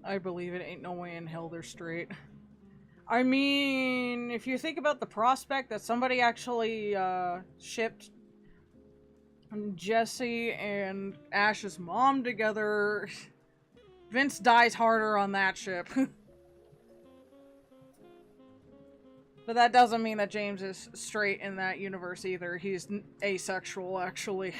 I believe it. Ain't no way in hell they're straight. I mean, if you think about the prospect that somebody actually shipped Jesse and Ash's mom together, Vince dies harder on that ship. But that doesn't mean that James is straight in that universe either. He's asexual, actually.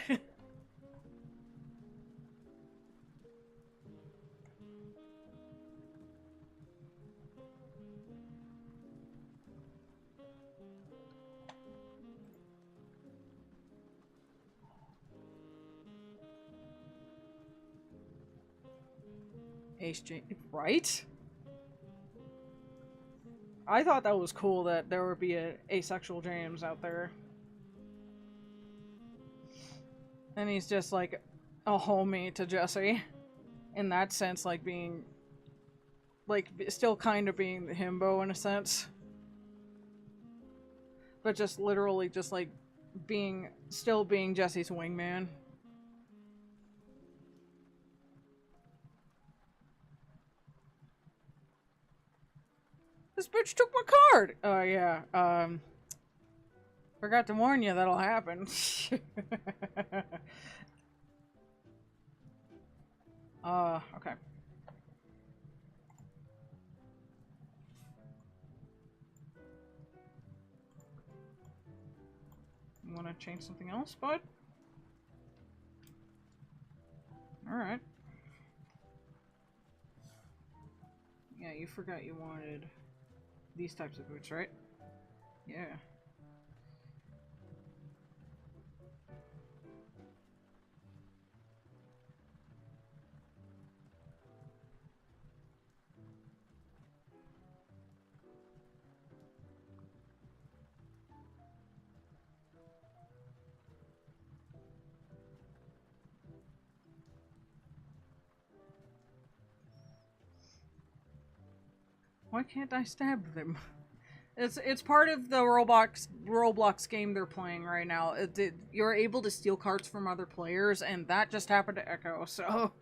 Right? I thought that was cool that there would be a asexual James out there. And he's just like a homie to Jesse. In that sense, like being... like, still kind of being the himbo in a sense. But just literally just like being... still being Jesse's wingman. This bitch took my card! Oh, yeah, forgot to warn you that'll happen. Okay. You wanna change something else, bud? Alright. Yeah, you forgot you wanted these types of boots, right? Yeah. Why can't I stab them? It's part of the Roblox game they're playing right now. You're able to steal cards from other players, and that just happened to Echo, so...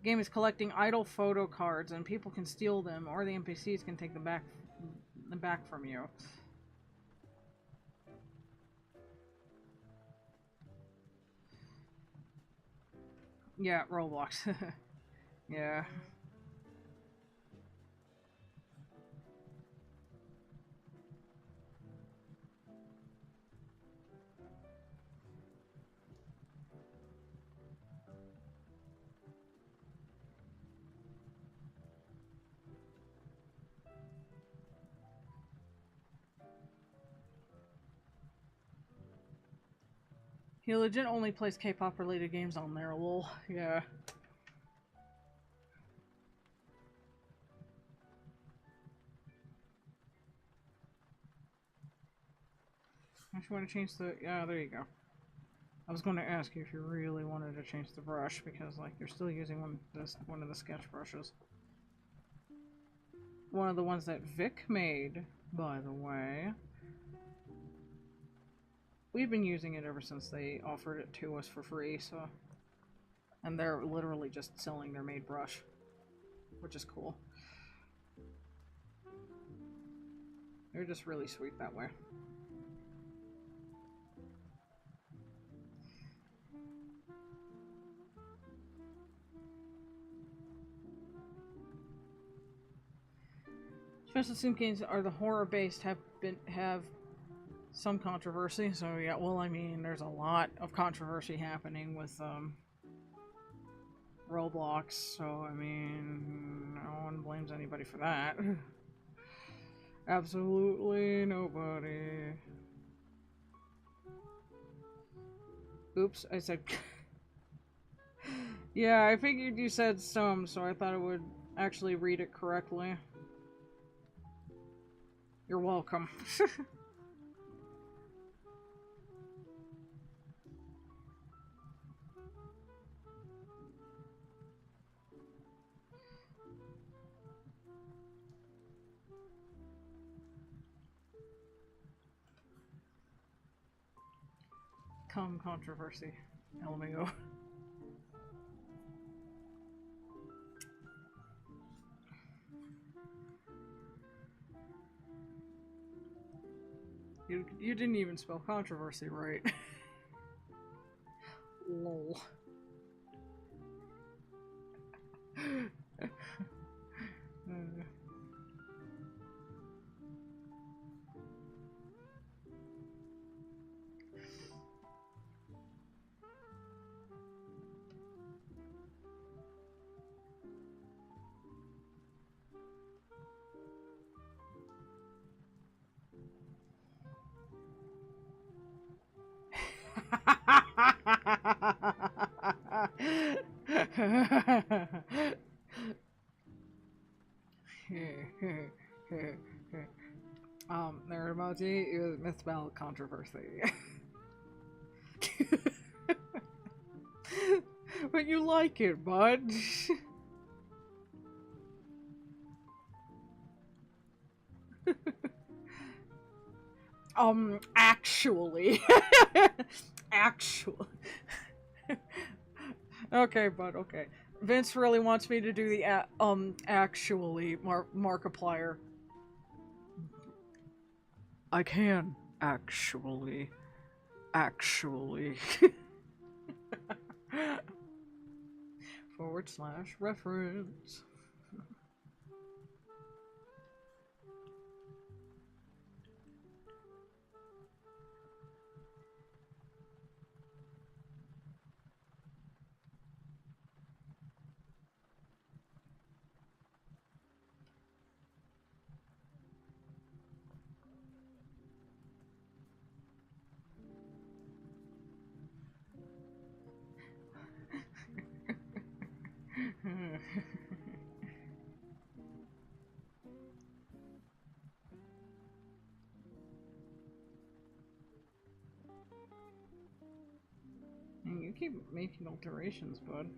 Game is collecting idle photo cards, and people can steal them, or the NPCs can take them back from you. Yeah, Roblox. Yeah. He legit only plays K-pop related games on there, lol. Yeah. I just want to change the... yeah, there you go. I was going to ask you if you really wanted to change the brush, because, like, you're still using one of the sketch brushes. One of the ones that Vic made, by the way. We've been using it ever since they offered it to us for free, so... and they're literally just selling their made brush, which is cool. They're just really sweet that way. Special sim games are the horror-based have some controversy, so yeah, well, I mean, there's a lot of controversy happening with Roblox, so I mean, no one blames anybody for that. Absolutely nobody. Oops, I said... yeah, I figured you said some, so I thought I would actually read it correctly. You're welcome. Come controversy. LMAO. You didn't even spell controversy right. Lol. Death ballot controversy. But you like it, bud. Actually. Actually. Okay, bud, okay. Vince really wants me to do the actually Markiplier. I can actually /reference. You keep making alterations, bud.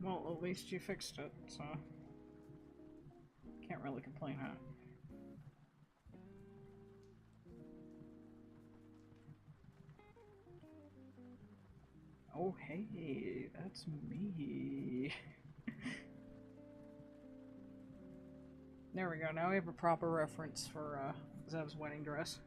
Well, at least you fixed it, so can't really complain, huh? Oh, hey, that's me. There we go, now we have a proper reference for Zev's wedding dress.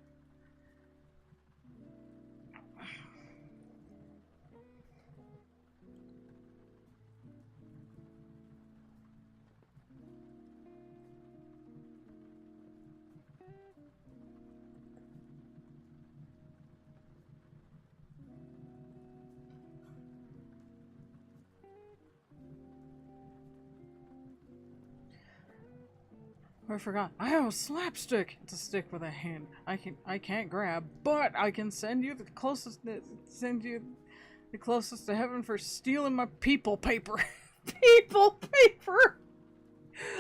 I forgot. I have a slapstick. It's a stick with a hand. I can't grab, but I can send you the closest to heaven for stealing my people paper. People paper.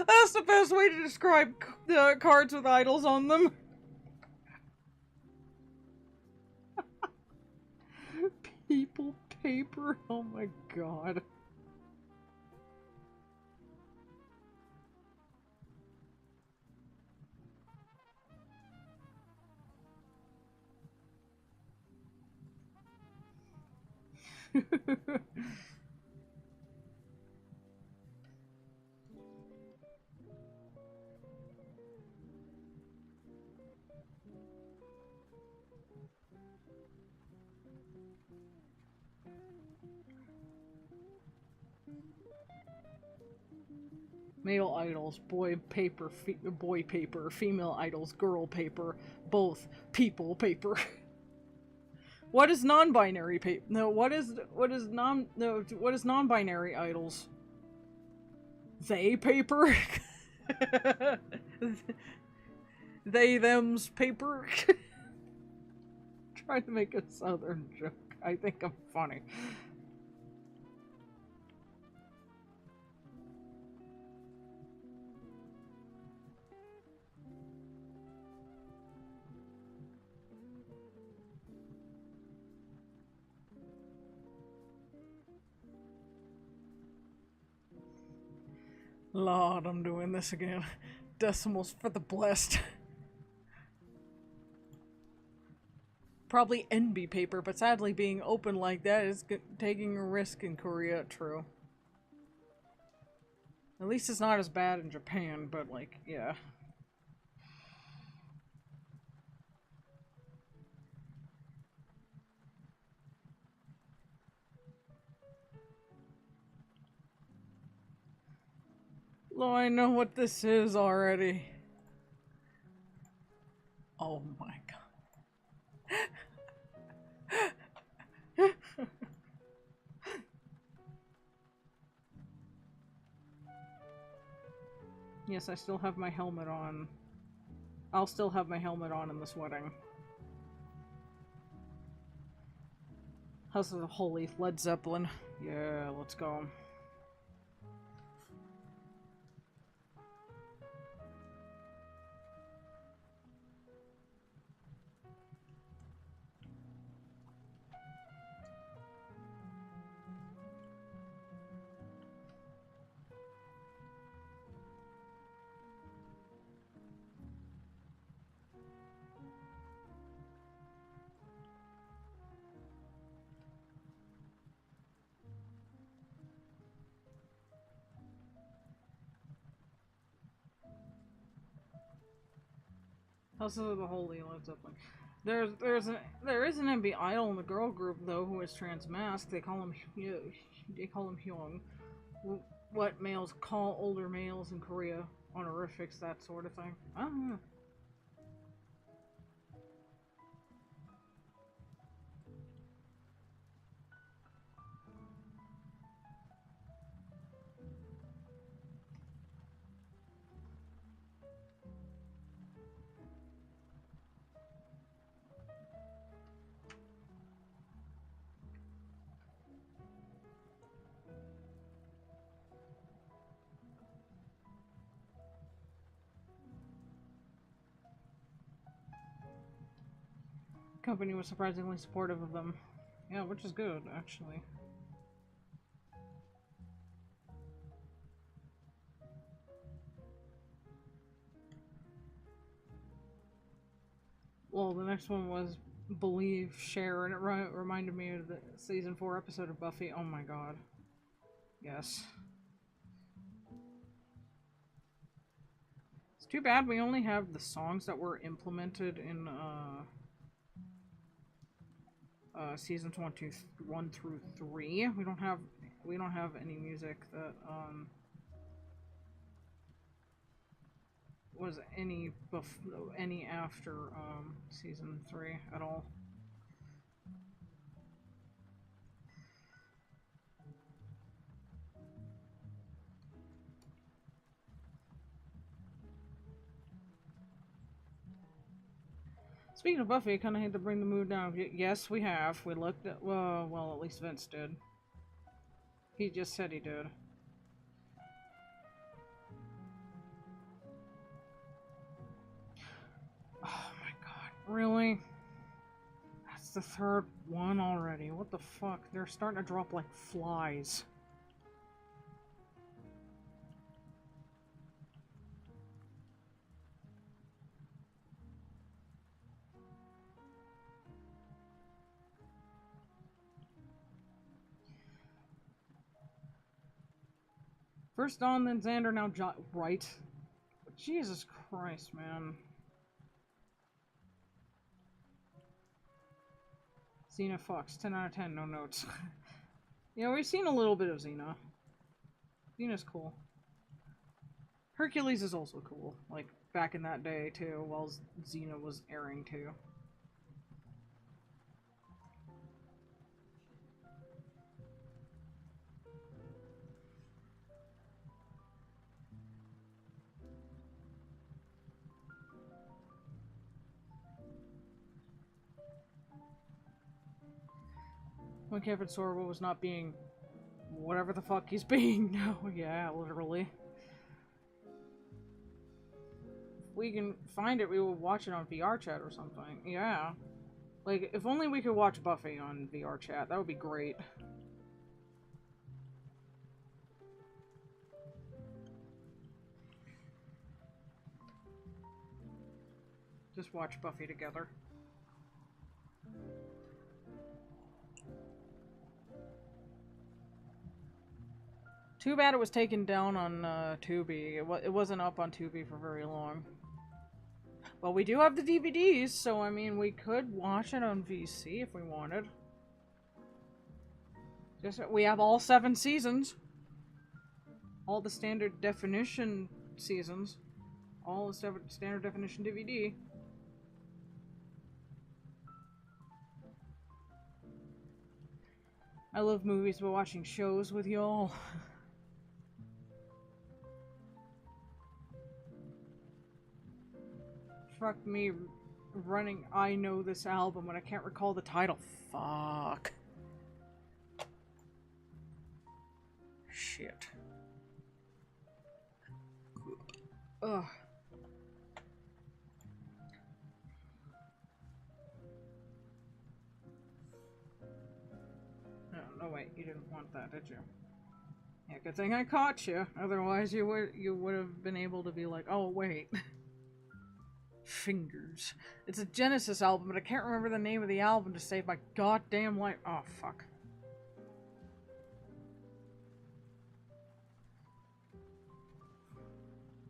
That's the best way to describe the cards with idols on them. People paper. Oh my god. Male idols, boy paper, female idols, girl paper, both, people paper. What is non-binary paper? No, what is non-binary idols? They paper? They them's paper? Trying to make a southern joke. I think I'm funny. Lord, I'm doing this again. Decimals for the blessed. Probably NB paper, but sadly being open like that is taking a risk in Korea, true. At least it's not as bad in Japan, but like, yeah. Oh, I know what this is already. Oh my god. Yes, I still have my helmet on. I'll still have my helmet on in this wedding. How's the holy Led Zeppelin? Yeah, let's go. Houses of the Holy Led Zeppelin. There is an MB idol in the girl group though who is trans-masked. They call him Hyung. What males call older males in Korea, honorifics, that sort of thing. Oh, company was surprisingly supportive of them. Yeah, which is good, actually. Well, the next one was Believe, Share, and it reminded me of the season 4 episode of Buffy. Oh my god. Yes. It's too bad we only have the songs that were implemented in, seasons 1 through 3. We don't have any music that was any after season 3 at all. Speaking of Buffy, I kind of hate to bring the mood down. Yes, we have. We looked at, well, at least Vince did. He just said he did. Oh my god, really? That's the third one already. What the fuck? They're starting to drop like flies. First Dawn, then Xander, now right? Jesus Christ, man. Xena Fox, 10 out of 10, no notes. Yeah, we've seen a little bit of Xena. Xena's cool. Hercules is also cool, like, back in that day, too, while Xena was airing, too. When Kevin Sorbo was not being whatever the fuck he's being now. Yeah, literally. If we can find it, we will watch it on VR chat or something. Yeah. Like, if only we could watch Buffy on VR chat, that would be great. Just watch Buffy together. Too bad it was taken down on Tubi. It wasn't up on Tubi for very long. Well, we do have the DVDs, so I mean, we could watch it on VC if we wanted. We have all 7 seasons. All the standard definition seasons. All the standard definition DVD. I love movies, but watching shows with y'all. Fuck me running I Know This Album when I can't recall the title. Fuck. Shit. Ugh. No, wait, you didn't want that, did you? Yeah, good thing I caught you. Otherwise, you would have been able to be like, oh wait. Fingers. It's a Genesis album, but I can't remember the name of the album to save my goddamn life. Oh, fuck.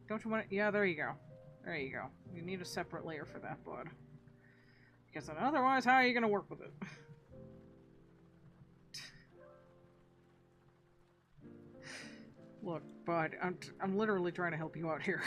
Don't you want it? Yeah, there you go. There you go. You need a separate layer for that, bud. Because otherwise, how are you going to work with it? Look, bud, I'm literally trying to help you out here.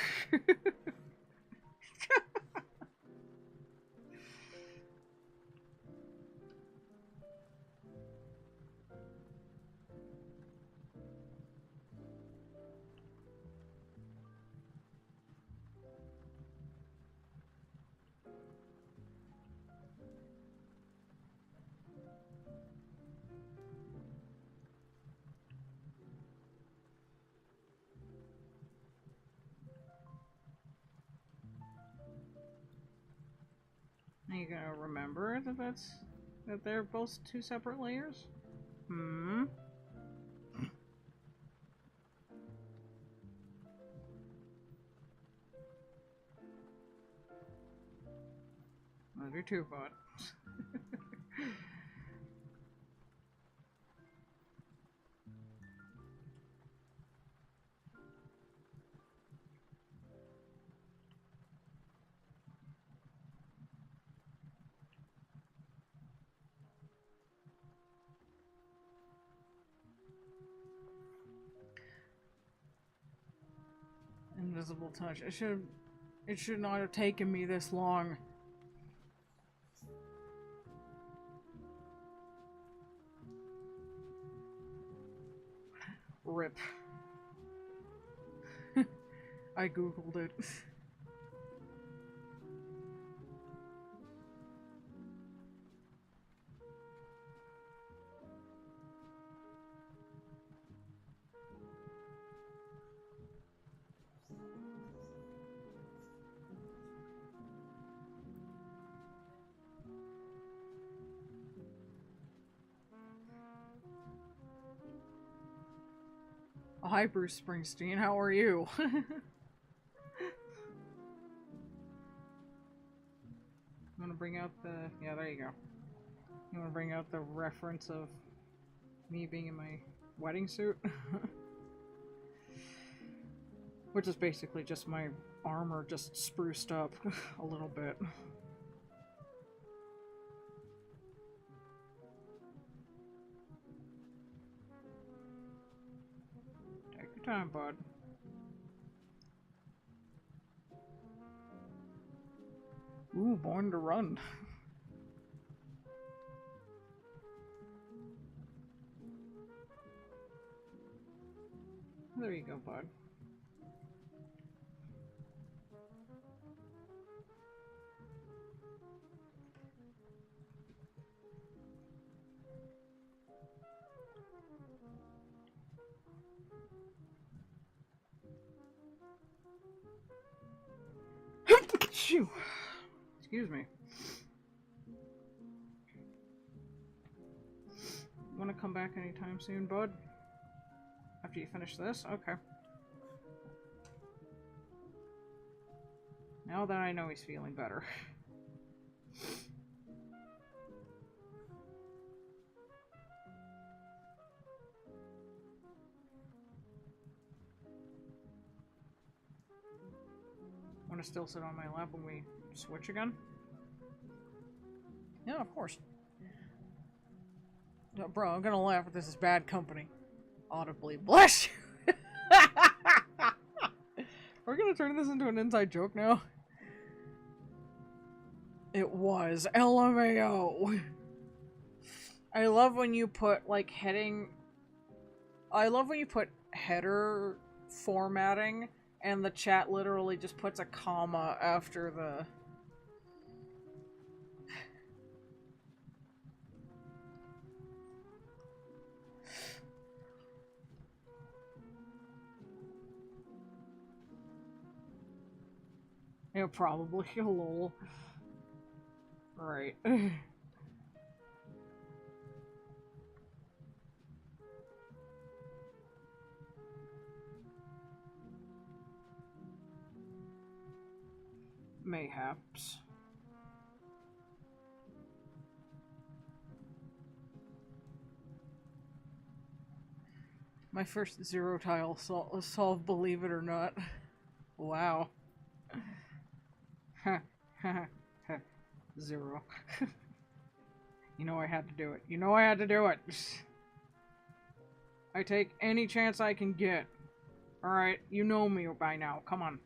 Are you gonna remember that they're both two separate layers? Hmm? Love you too, bud. Invisible touch. It should not have taken me this long. Rip. I googled it. Oh, hi, Bruce Springsteen. How are you? I'm gonna bring out the... Yeah, there you go. You wanna bring out the reference of me being in my wedding suit? Which is basically just my armor just spruced up a little bit. Take your time, bud. Ooh, born to run. There you go, bud. Phew. Excuse me. Want to come back anytime soon, bud? After you finish this? Okay. Now that I know he's feeling better. Want to still sit on my lap when we switch again? Yeah, of course. Bro, I'm gonna laugh if this is bad company. Audibly. Bless you! We're gonna turn this into an inside joke now. It was. LMAO. I love when you put, like, heading... I love when you put header formatting and the chat literally just puts a comma after the... Yeah, probably. Lol. Right. Mayhaps. My first zero tile solve, believe it or not. Wow. Zero. You know I had to do it. You know I had to do it. I take any chance I can get. Alright, you know me by now. Come on.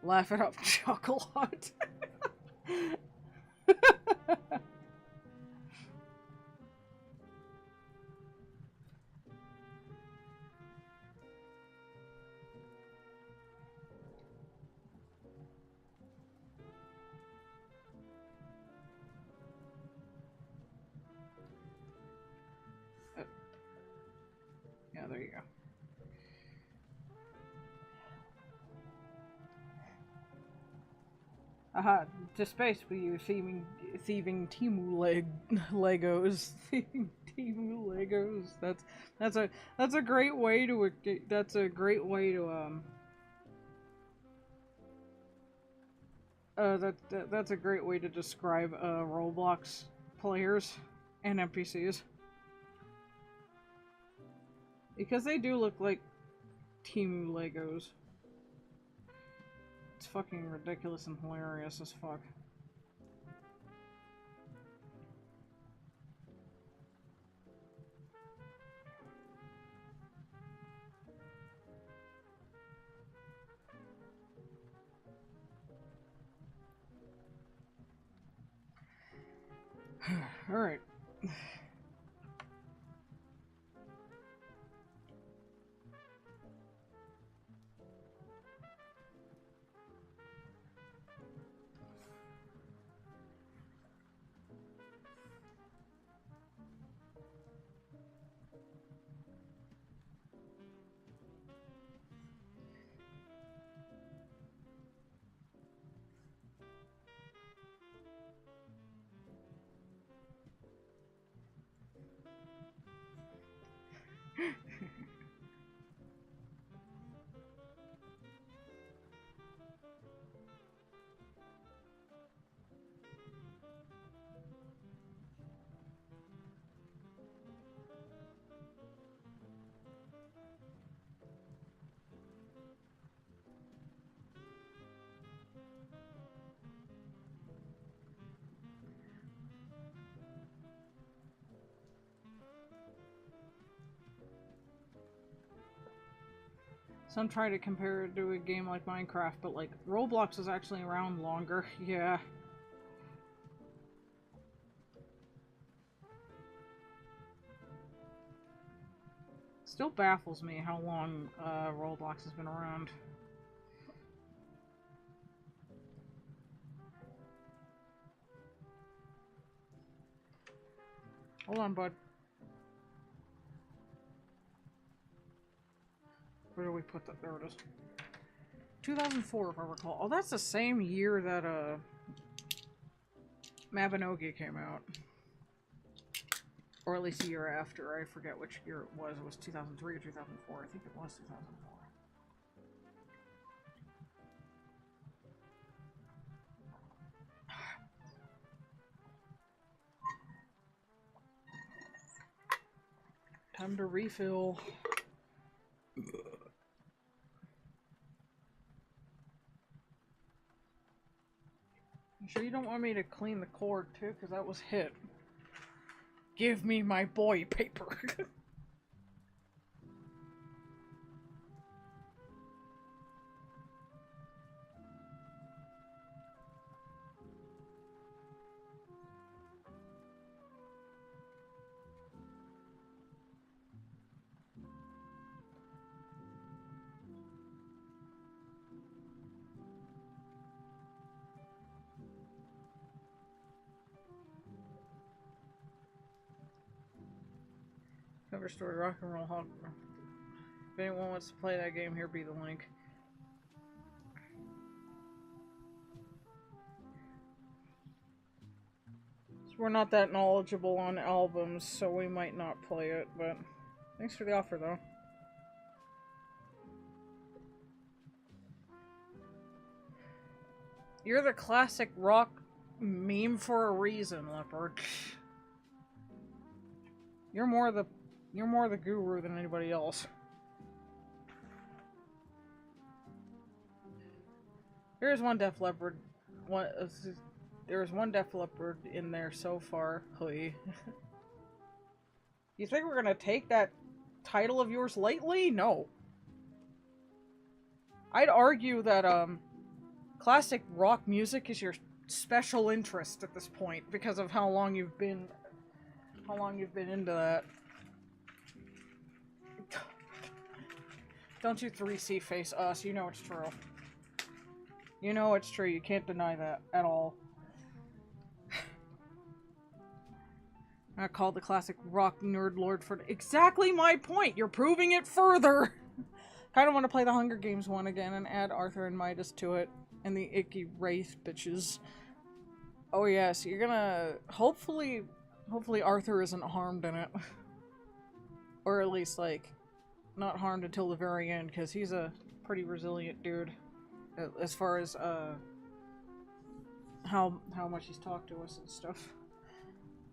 Laugh it up, chuckle hut. Yeah, there you go. Aha, to space with you, thieving Timu Legos. Thieving Timu Legos. That's a great way to that's a great way to that's a great way to describe Roblox players and NPCs. Because they do look like Timu Legos. It's fucking ridiculous and hilarious as fuck. Alright. Some try to compare it to a game like Minecraft, but like, Roblox is actually around longer. Yeah. Still baffles me how long Roblox has been around. Hold on, bud. Where do we put that? There it is. 2004, if I recall. Oh, that's the same year that, Mabinogi came out. Or at least a year after. I forget which year it was. It was 2003 or 2004. I think it was 2004. Time to refill. You sure you don't want me to clean the cord too? Because that was hit. Give me my boy paper. Cover story, rock and roll hog. If anyone wants to play that game, here be the link. So we're not that knowledgeable on albums, so we might not play it, but thanks for the offer though. You're the classic rock meme for a reason, Leopard. You're more the guru than anybody else. There's one Def Leppard. There's one Def Leppard in there so far. Hui. You think we're gonna take that title of yours lightly? No. I'd argue that classic rock music is your special interest at this point because of how long you've been into that. Don't you 3C face us, you know it's true. You know it's true, you can't deny that at all. I called the classic rock nerd lord for exactly my point. You're proving it further. Kind of want to play the Hunger Games one again and add Arthur and Midas to it, and the icky wraith bitches. Oh yes, you're gonna hopefully Arthur isn't harmed in it, or at least like not harmed until the very end, because he's a pretty resilient dude as far as how much he's talked to us and stuff.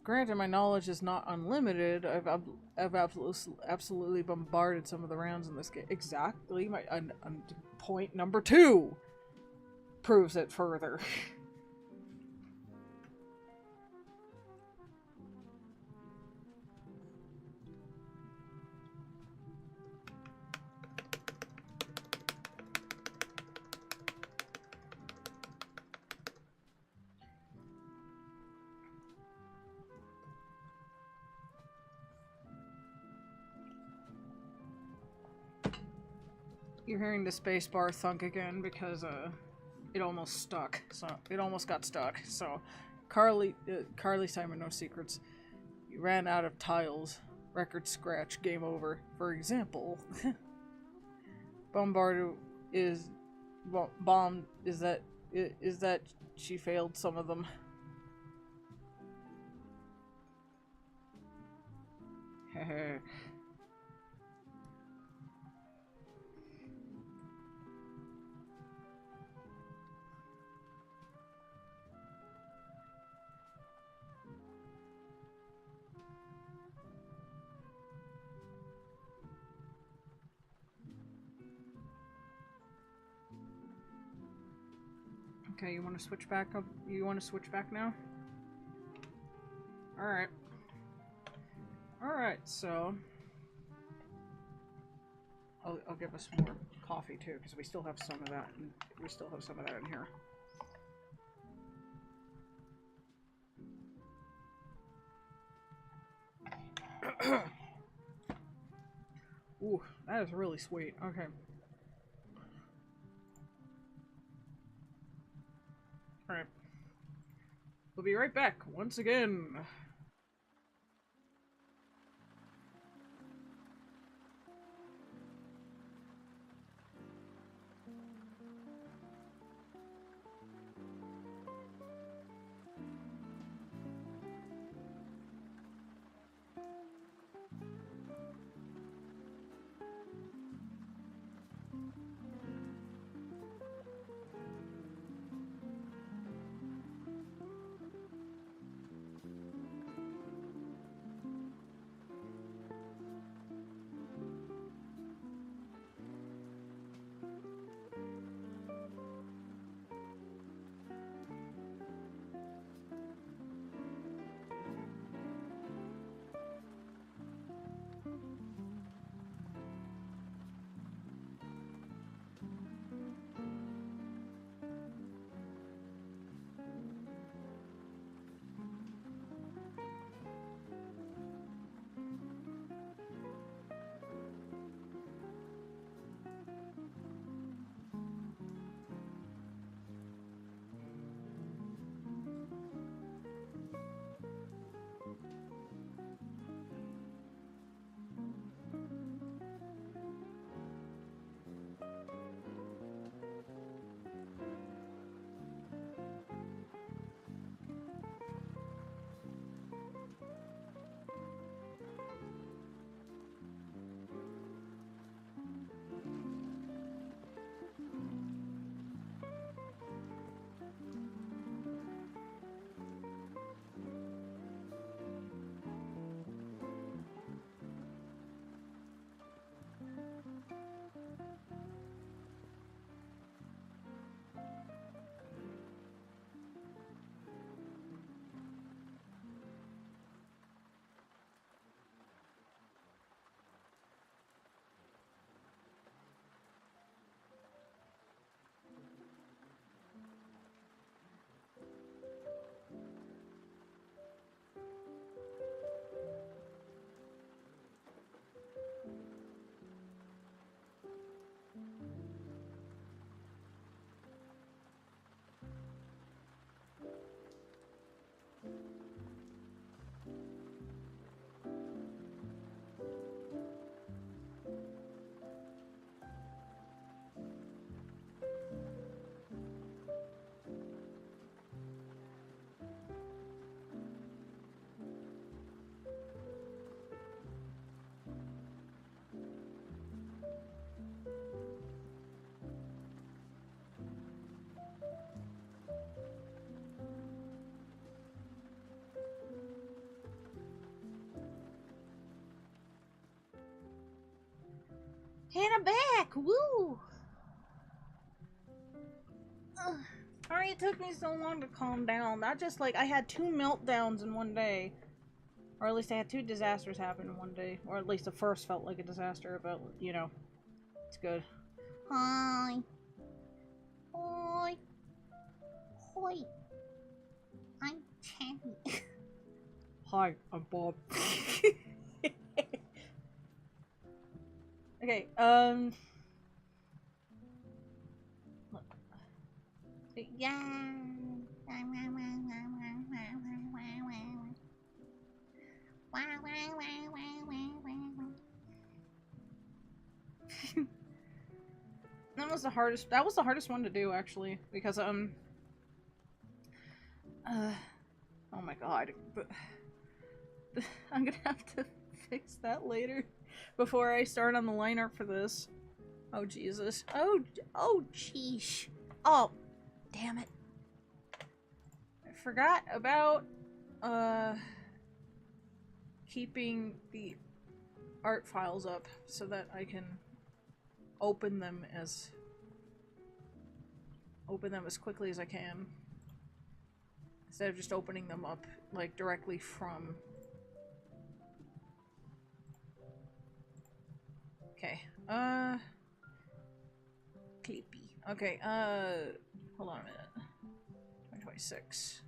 Granted, my knowledge is not unlimited. I've absolutely bombarded some of the rounds in this game. Exactly. My point number 2 proves it further. You're hearing the spacebar thunk again because it almost stuck. So it almost got stuck. So Carly Simon, no secrets. You ran out of tiles. Record scratch. Game over. For example, bombed is that she failed some of them. Hehe. Okay, you want to switch back up? You want to switch back now? Alright. Alright, so... I'll give us more coffee too, because we still have some of that. We still have some of that in here. Ooh, that is really sweet. Okay. Alright. We'll be right back once again. Hannah back! Woo! Ugh. Sorry it took me so long to calm down. Not just like I had 2 meltdowns in one day. Or at least I had 2 disasters happen in one day. Or at least the first felt like a disaster, but you know, it's good. Hi. Hi. Hi. I'm Chattin. Hi, I'm Bob. Okay, yeah. That was the hardest one to do, actually, because, oh my god, but I'm gonna have to fix that later before I start on the line art for this. Oh, Jesus. Oh, sheesh. Oh, damn it. I forgot about, keeping the art files up so that I can open them as quickly as I can. Instead of just opening them up, like, directly from... Okay, Clippy. Okay, hold on a minute. 2026.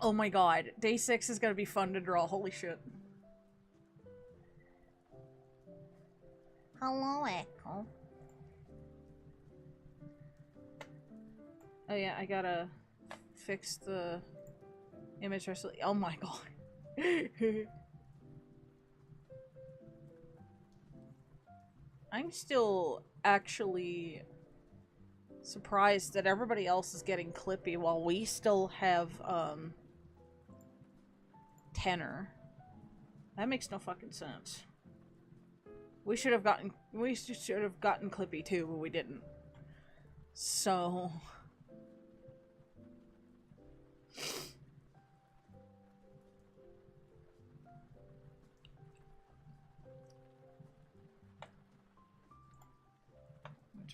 Oh my god, day 6 is gonna be fun to draw, holy shit. Hello, Echo. Oh yeah, I gotta fix the image recently. Oh my god. I'm still actually surprised that everybody else is getting Clippy while we still have, tenor. That makes no fucking sense. We should have gotten Clippy too, but we didn't. So...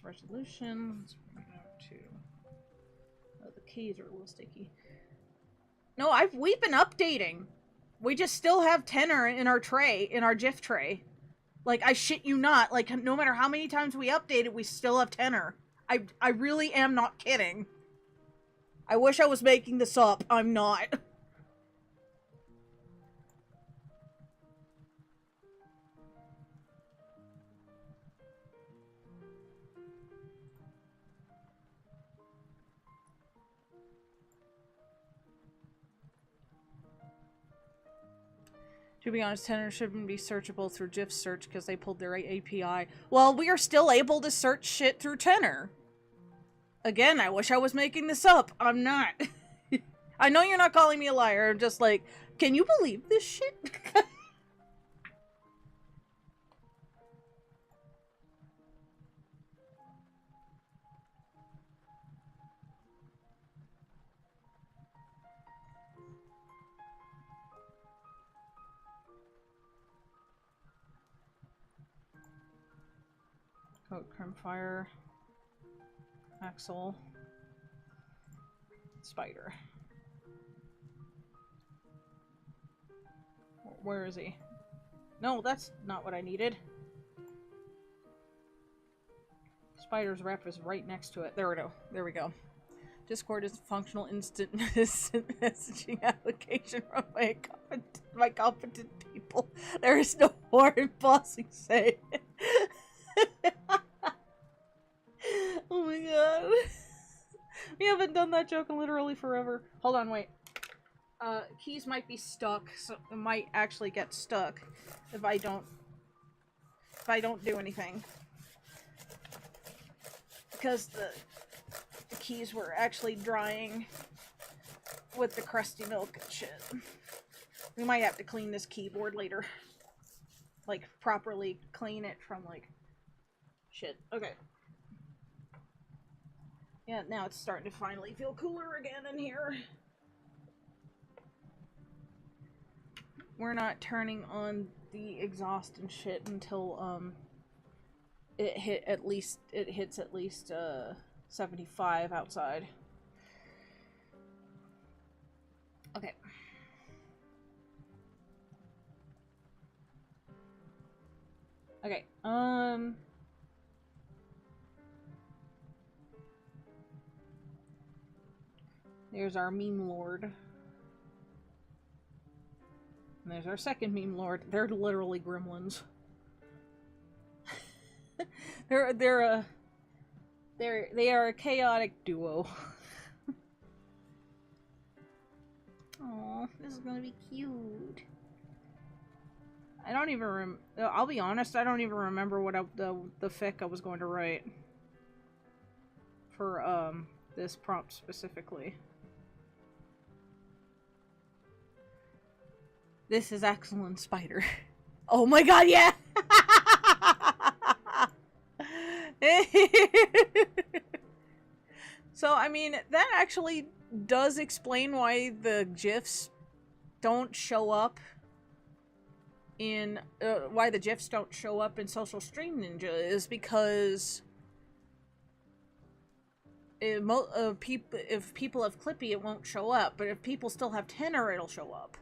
resolution. Let's bring it up to... Oh, the keys are a little sticky. No, we've been updating. We just still have tenor in our tray, in our GIF tray. Like, I shit you not. Like, no matter how many times we update it, we still have tenor. I really am not kidding. I wish I was making this up. I'm not. To be honest, tenor shouldn't be searchable through GIF search because they pulled their API. Well, we are still able to search shit through tenor. Again, I wish I was making this up. I'm not. I know you're not calling me a liar. I'm just like, can you believe this shit? Coat, Crimfire, Axel, Spider. Where is he? No, that's not what I needed. Spider's rep is right next to it. There we go. There we go. Discord is a functional instant messaging application run by competent people. There is no more embossing say. Oh my god. We haven't done that joke in literally forever. Hold on, wait. Keys might be stuck, so it might actually get stuck if I don't do anything. Because the keys were actually drying with the crusty milk and shit. We might have to clean this keyboard later. Like, properly clean it from, like, shit. Okay. Yeah, now it's starting to finally feel cooler again in here. We're not turning on the exhaust and shit until it hits at least 75 outside. Okay. Okay. There's our meme lord. And there's our second meme lord. They're literally gremlins. They are a chaotic duo. Oh, this is gonna be cute. I don't even I'll be honest, I don't even remember what the fic I was going to write for this prompt specifically. This is excellent, spider. Oh my god, yeah! So, I mean, that actually does explain why the GIFs don't show up in, why the GIFs don't show up in Social Stream Ninja, is because if people have Clippy, it won't show up, but if people still have Tenor, it'll show up.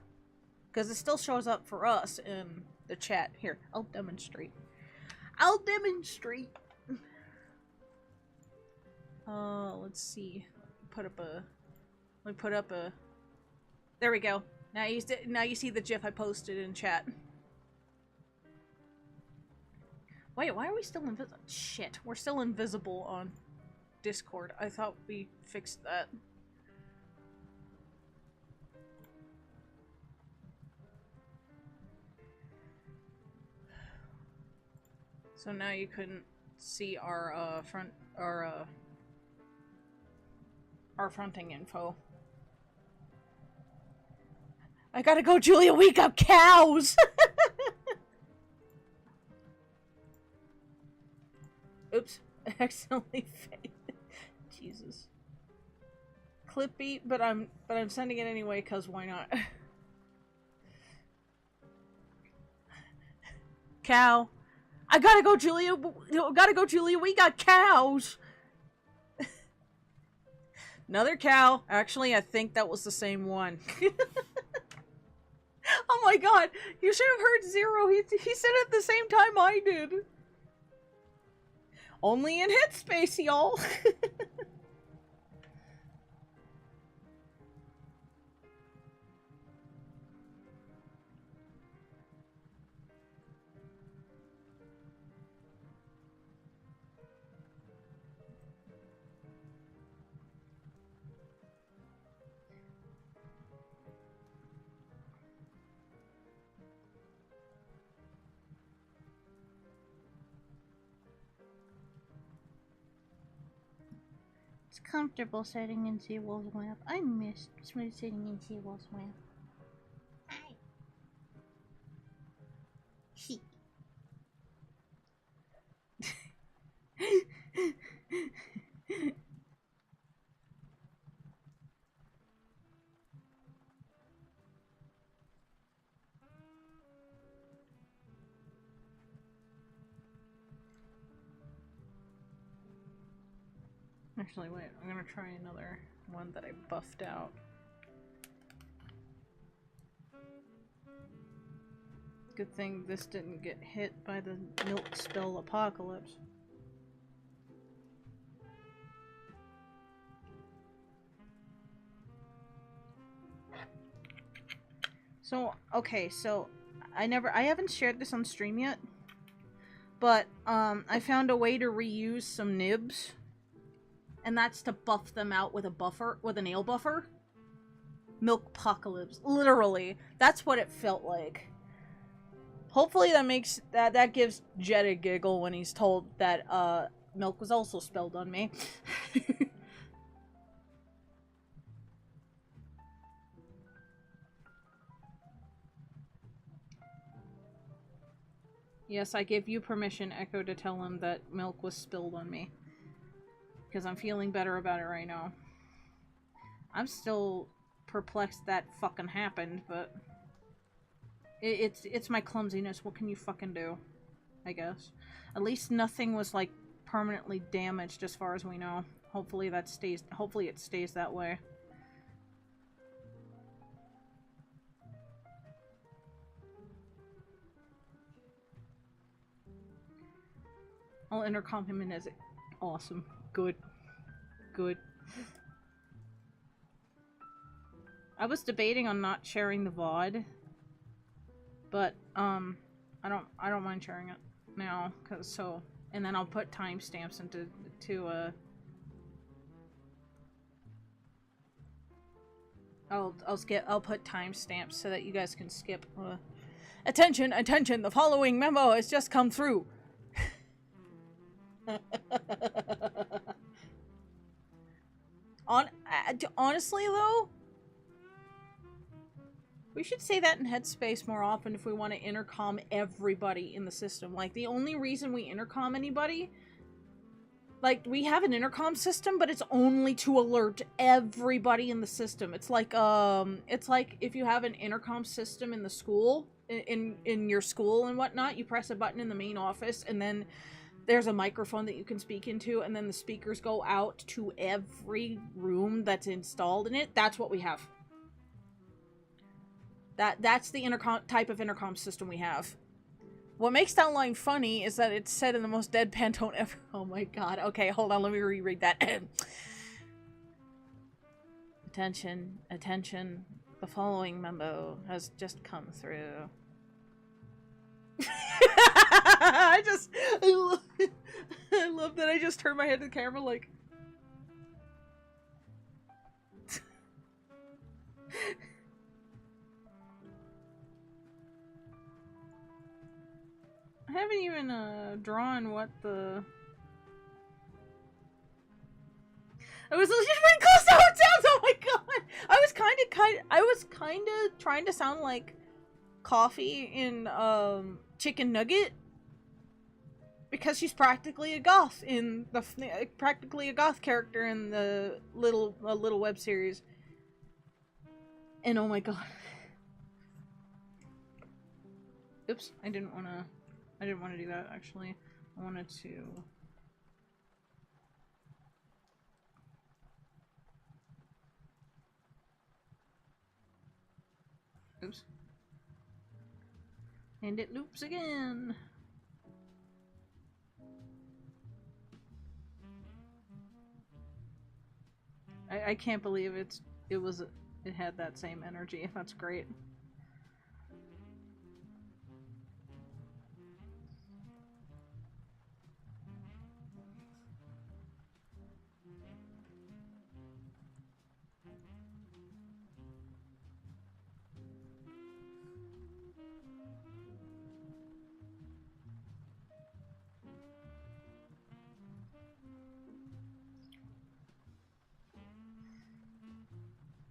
Because it still shows up for us in the chat. Here, I'll demonstrate. Let's see. Let me put up a... There we go. Now you see the GIF I posted in chat. Wait, why are we still invisible? Shit, we're still invisible on Discord. I thought we fixed that. So now you couldn't see our fronting info. I gotta go, Julia, we got cows! Oops, I accidentally faded. Jesus. Clippy, but I'm sending it anyway, cause why not? Cow. I gotta go, Julia! We got cows! Another cow. Actually, I think that was the same one. Oh my god! You should have heard Zero. He said it at the same time I did. Only in Headspace, y'all. It's comfortable sitting in Zero's lap. I miss sitting in Zero's lap. He. Actually, wait, I'm gonna try another one that I buffed out. Good thing this didn't get hit by the milk spill apocalypse. So, okay, so I haven't shared this on stream yet, but I found a way to reuse some nibs. And that's to buff them out with a nail buffer. Milk apocalypse. Literally. That's what it felt like. Hopefully that gives Jet a giggle when he's told that milk was also spilled on me. Yes, I give you permission, Echo, to tell him that milk was spilled on me. Because I'm feeling better about it right now. I'm still perplexed that fucking happened, but... It's my clumsiness. What can you fucking do? I guess. At least nothing was like permanently damaged as far as we know. Hopefully that stays. Hopefully it stays that way. I'll intercom him in as it. Awesome. Good. Good. I was debating on not sharing the VOD, but I don't mind sharing it now, and then I'll put timestamps I'll put timestamps so that you guys can skip. Attention, attention! The following memo has just come through. Honestly, though, we should say that in Headspace more often if we want to intercom everybody in the system. Like, the only reason we intercom anybody... Like, we have an intercom system, but it's only to alert everybody in the system. It's like if you have an intercom system in the school, in your school and whatnot, you press a button in the main office, and then there's a microphone that you can speak into, and then the speakers go out to every room that's installed in it. That's what we have. That's the type of intercom system we have. What makes that line funny is that it's said in the most deadpan tone ever. Oh my god. Okay, hold on, let me reread that. Attention, attention. The following memo has just come through. I love that I just turned my head to the camera like... I haven't even drawn what the... I was legitimately close to how it sounds. Oh my god! I was kind of trying to sound like Coffee in Chicken Nugget, because she's practically a goth in the practically a goth character in the little web series. And oh my god! Oops! I didn't want to do that. Actually, I wanted to. Oops. And it loops again. I can't believe it had that same energy. That's great.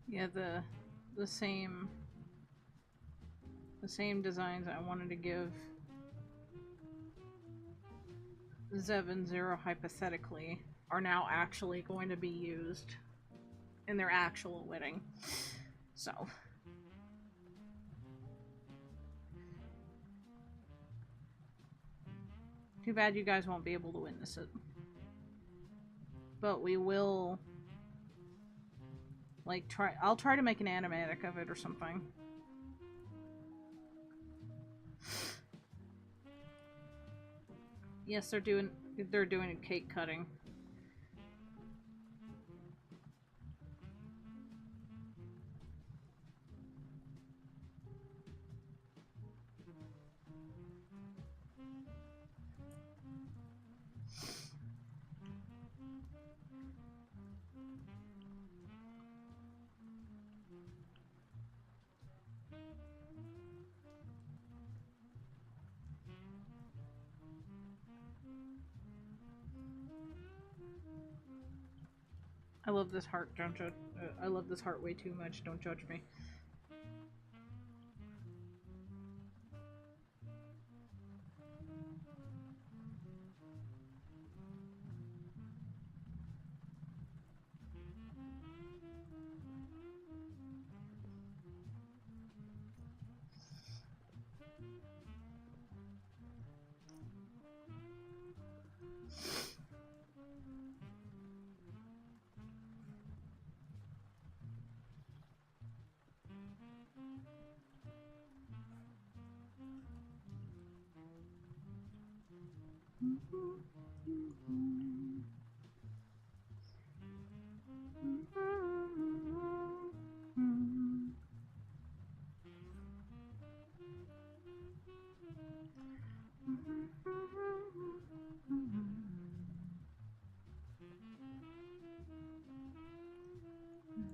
Yeah, the same designs I wanted to give Zev and Zero hypothetically are now actually going to be used in their actual wedding. So too bad you guys won't be able to witness it. But we will, like, I'll try to make an animatic of it or something. Yes, they're doing a cake cutting. I love this heart, don't judge. I love this heart way too much, don't judge me.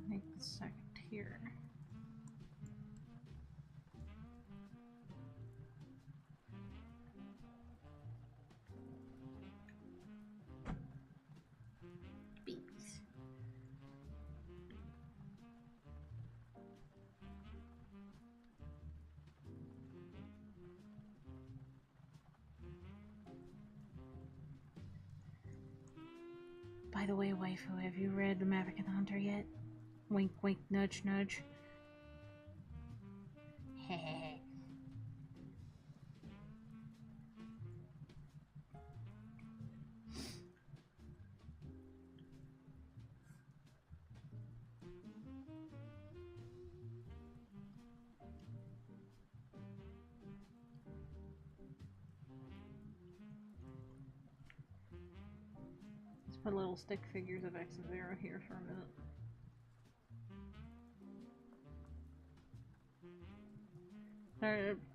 Make the second here. Beeps. By the way, waifu, have you read The Maverick and the Hunter yet? Wink, wink, nudge, nudge. Hehehe. Let's put little stick figures of XZero here for a minute.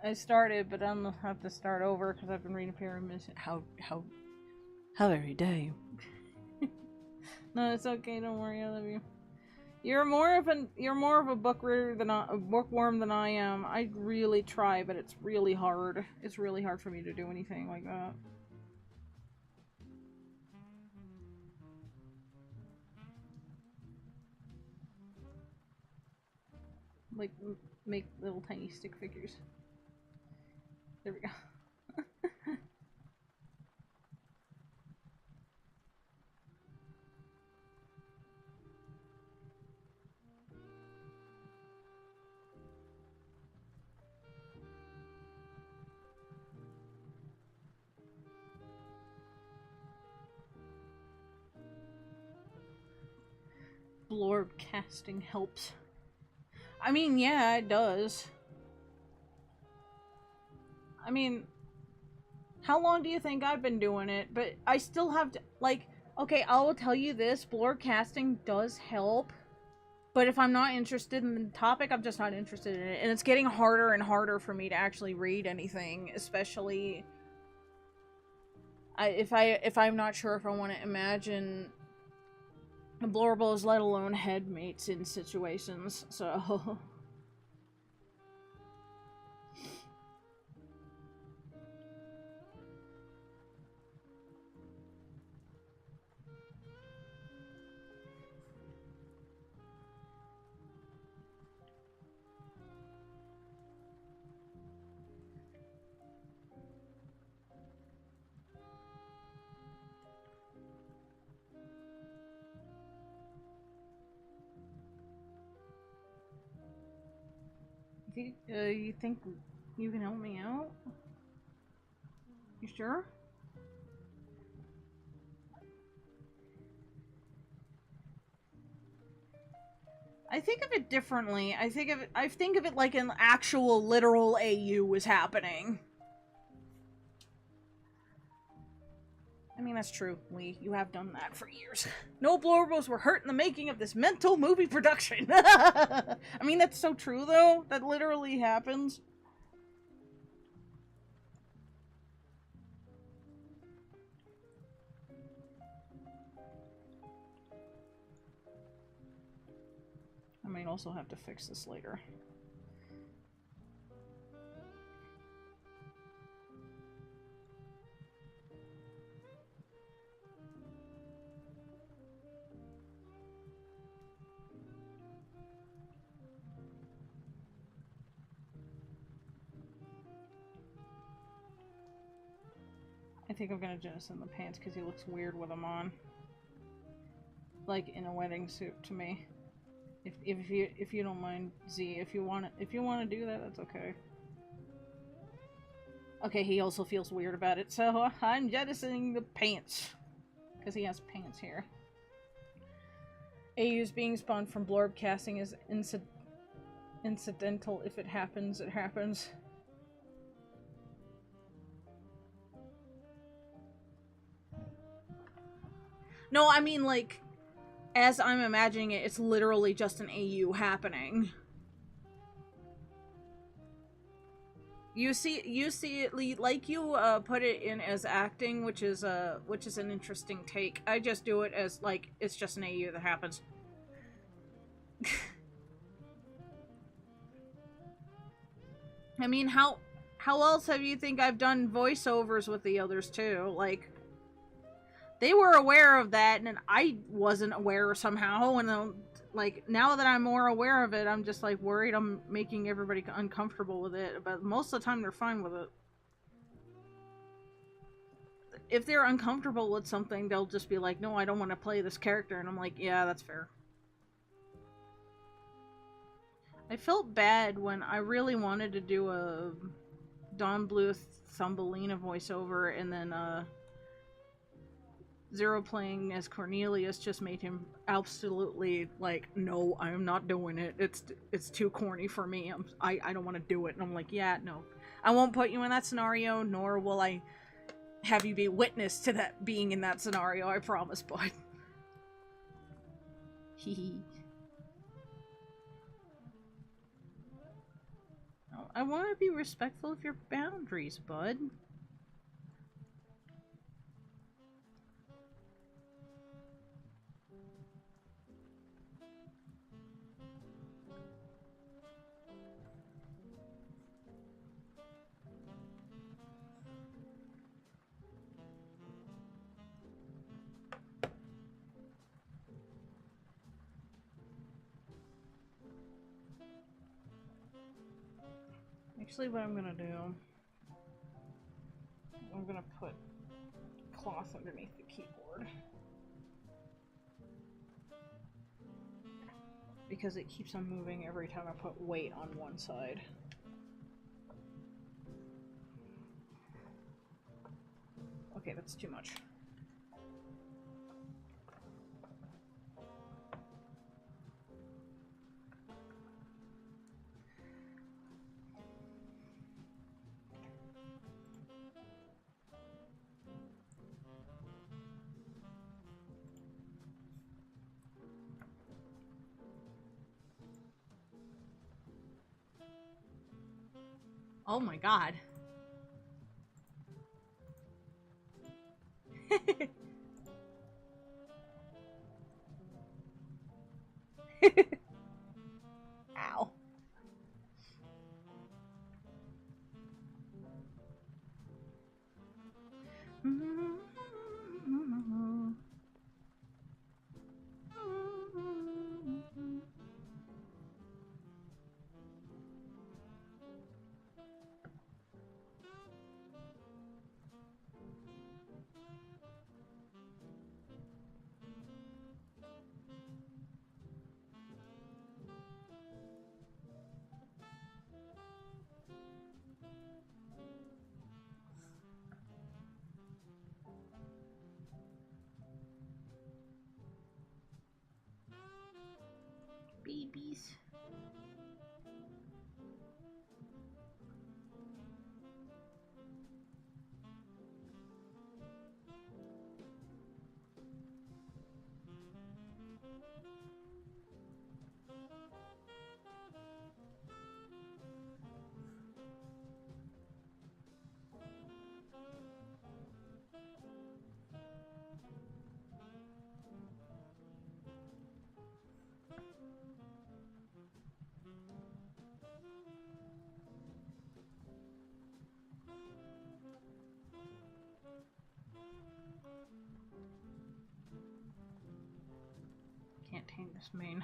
I started, but I'm gonna have to start over because I've been reading Pyramids. How very dare you? No, it's okay. Don't worry. I love you. You're more of a book reader than a bookworm than I am. I really try, but it's really hard. It's really hard for me to do anything like that. Like, make little tiny stick figures. There we go. Blorb casting helps. I mean, yeah, it does. I mean, how long do you think I've been doing it? But I still have to, like, okay, I will tell you this, blurb casting does help. But if I'm not interested in the topic, I'm just not interested in it. And it's getting harder and harder for me to actually read anything, especially if I'm not sure if I want to imagine blorbles, let alone headmates in situations, so... You think you can help me out? You sure? I think of it differently. I think of it like an actual literal AU was happening. I mean, that's true, Lee. You have done that for years. No blorbles were hurt in the making of this mental movie production. I mean, that's so true, though. That literally happens. I might also have to fix this later. I think I'm gonna jettison the pants because he looks weird with them on. Like in a wedding suit to me. If you don't mind, Z, if you want to do that, that's okay. Okay, he also feels weird about it, so I'm jettisoning the pants because he has pants here. AU's being spawned from blorb casting is incidental. If it happens, it happens. No, I mean, like, as I'm imagining it, it's literally just an AU happening. You see it like you put it in as acting, which is an interesting take. I just do it as like it's just an AU that happens. I mean, how else have you think I've done voiceovers with the others too? Like, they were aware of that, and I wasn't aware somehow. And like, now that I'm more aware of it, I'm just like worried I'm making everybody uncomfortable with it. But most of the time, they're fine with it. If they're uncomfortable with something, they'll just be like, "No, I don't want to play this character," and I'm like, "Yeah, that's fair." I felt bad when I really wanted to do a Don Bluth Thumbelina voiceover, and then Zero playing as Cornelius just made him absolutely like, "No, I'm not doing it. It's too corny for me. I don't want to do it." And I'm like, "Yeah, no, I won't put you in that scenario, nor will I have you be witness to that being in that scenario. I promise, bud." Hee. I want to be respectful of your boundaries, bud. Actually, what I'm gonna do, I'm gonna put cloth underneath the keyboard. Because it keeps on moving every time I put weight on one side. Okay, that's too much. Oh my god. Ow. Babies. Can't tame this mane.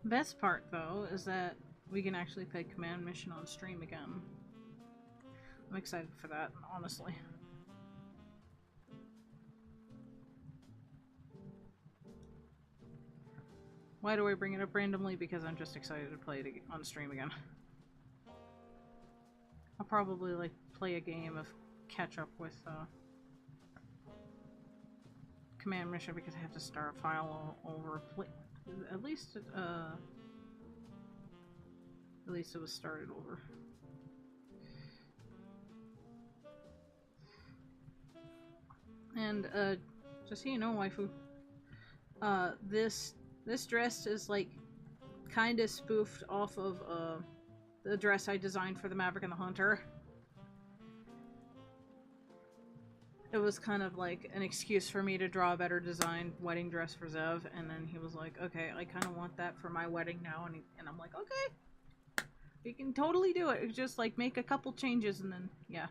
Best part, though, is that we can actually play Command Mission on stream again. I'm excited for that, honestly. Why do I bring it up randomly? Because I'm just excited to play it on stream again. I'll probably, like, play a game of catch-up with, Command Mission because I have to start a file over. At least it was started over. And, just so you know, waifu, this dress is, like, kinda spoofed off of, the dress I designed for the Maverick and the Hunter. It was kind of like an excuse for me to draw a better designed wedding dress for Zev, and then he was like, okay, I kind of want that for my wedding now, and I'm like, okay, you can totally do it. Just, like, make a couple changes, and then, yeah.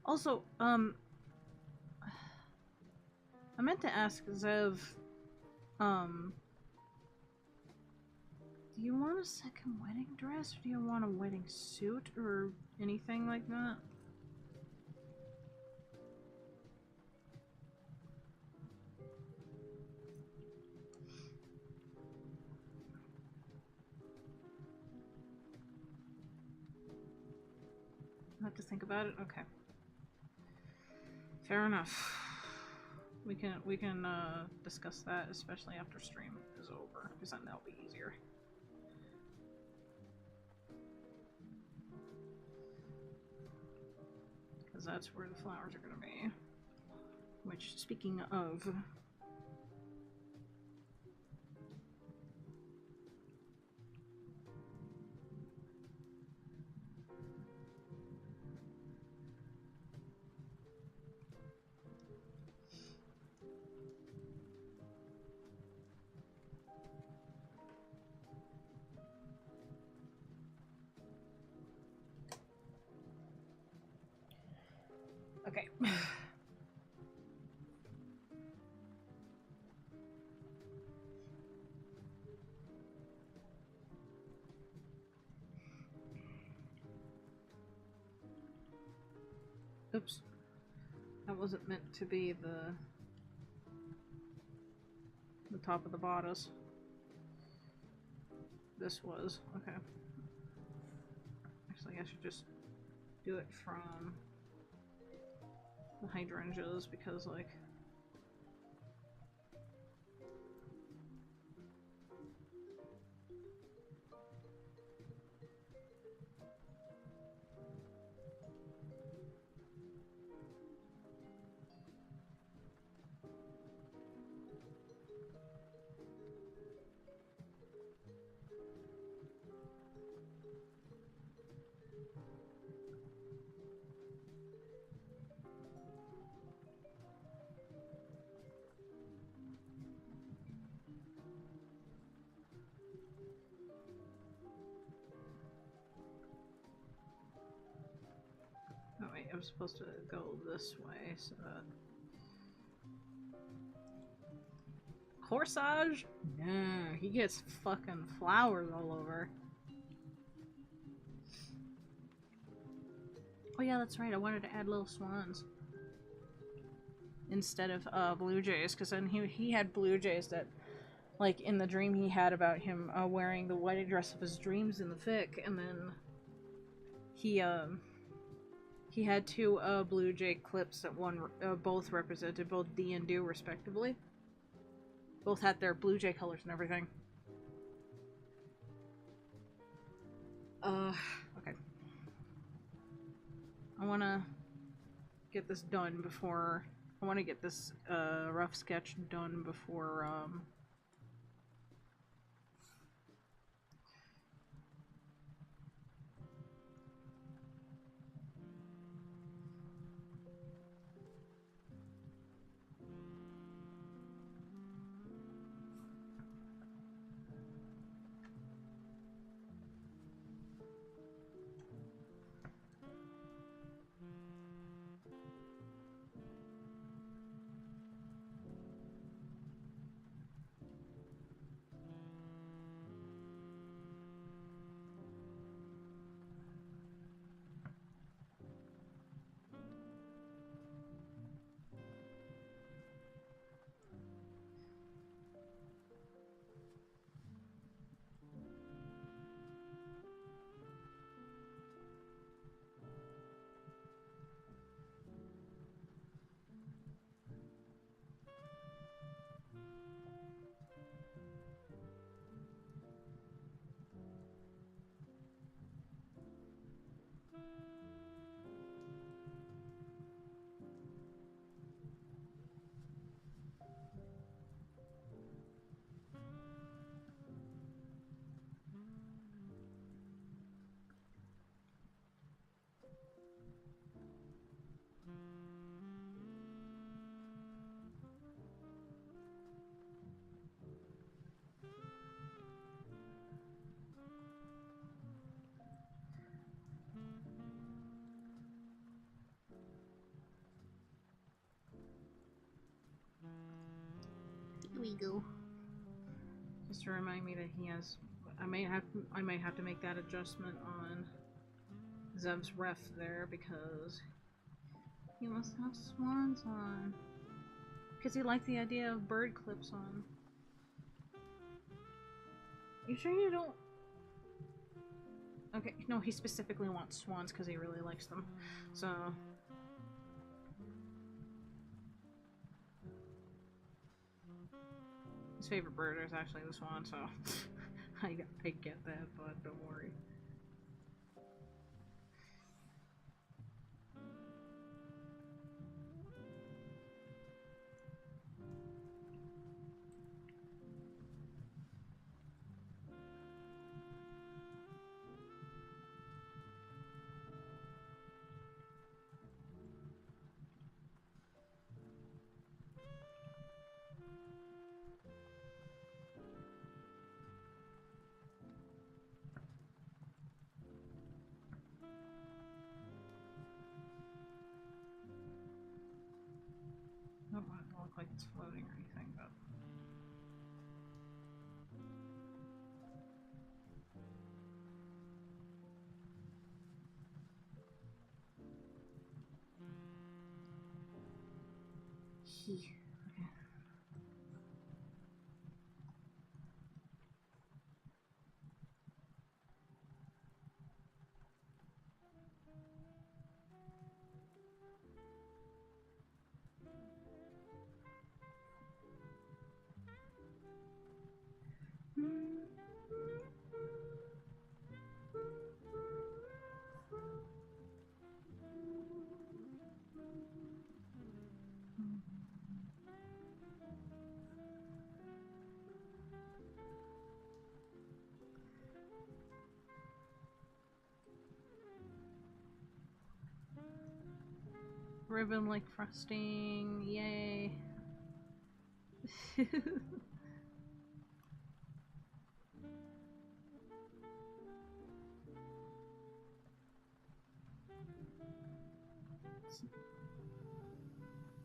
Also, I meant to ask Zev, do you want a second wedding dress, or do you want a wedding suit, or anything like that? I have to think about it? Okay. Fair enough. We can discuss that, especially after stream is over, because then that'll be easier. Because that's where the flowers are gonna be. Which, speaking of... Okay. Oops. That wasn't meant to be the top of the bodice. This was. Okay. Actually, I should just do it from the hydrangeas, because, like... Oh wait, I'm supposed to go this way, so that... Corsage? No, he gets fucking flowers all over. Oh yeah, that's right, I wanted to add little swans. Instead of blue jays, because then he had blue jays that, like, in the dream he had about him wearing the wedding dress of his dreams in the fic, and then he had two blue jay clips that both represented both D and Do respectively. Both had their blue jay colors and everything. Okay. I want to get this done before... I want to get this rough sketch done before he go? Just to remind me that he has. I might have to make that adjustment on Zev's ref there because he must have swans on. Because he liked the idea of bird clips on. You sure you don't? Okay, no, he specifically wants swans because he really likes them. So. His favorite bird is actually the swan, so I get that, but don't worry. It doesn't look like it's floating or anything, but. Okay. Ribbon like frosting, yay.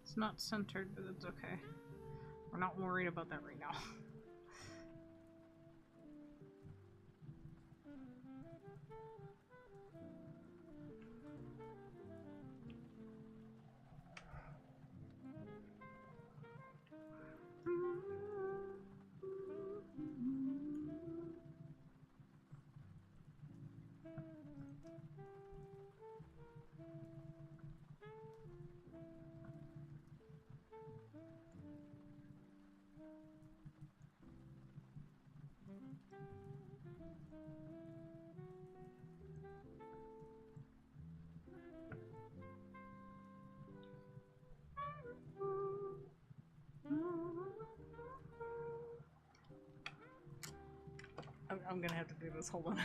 It's not centered, but it's okay. We're not worried about that right now. I'm gonna have to do this, hold on.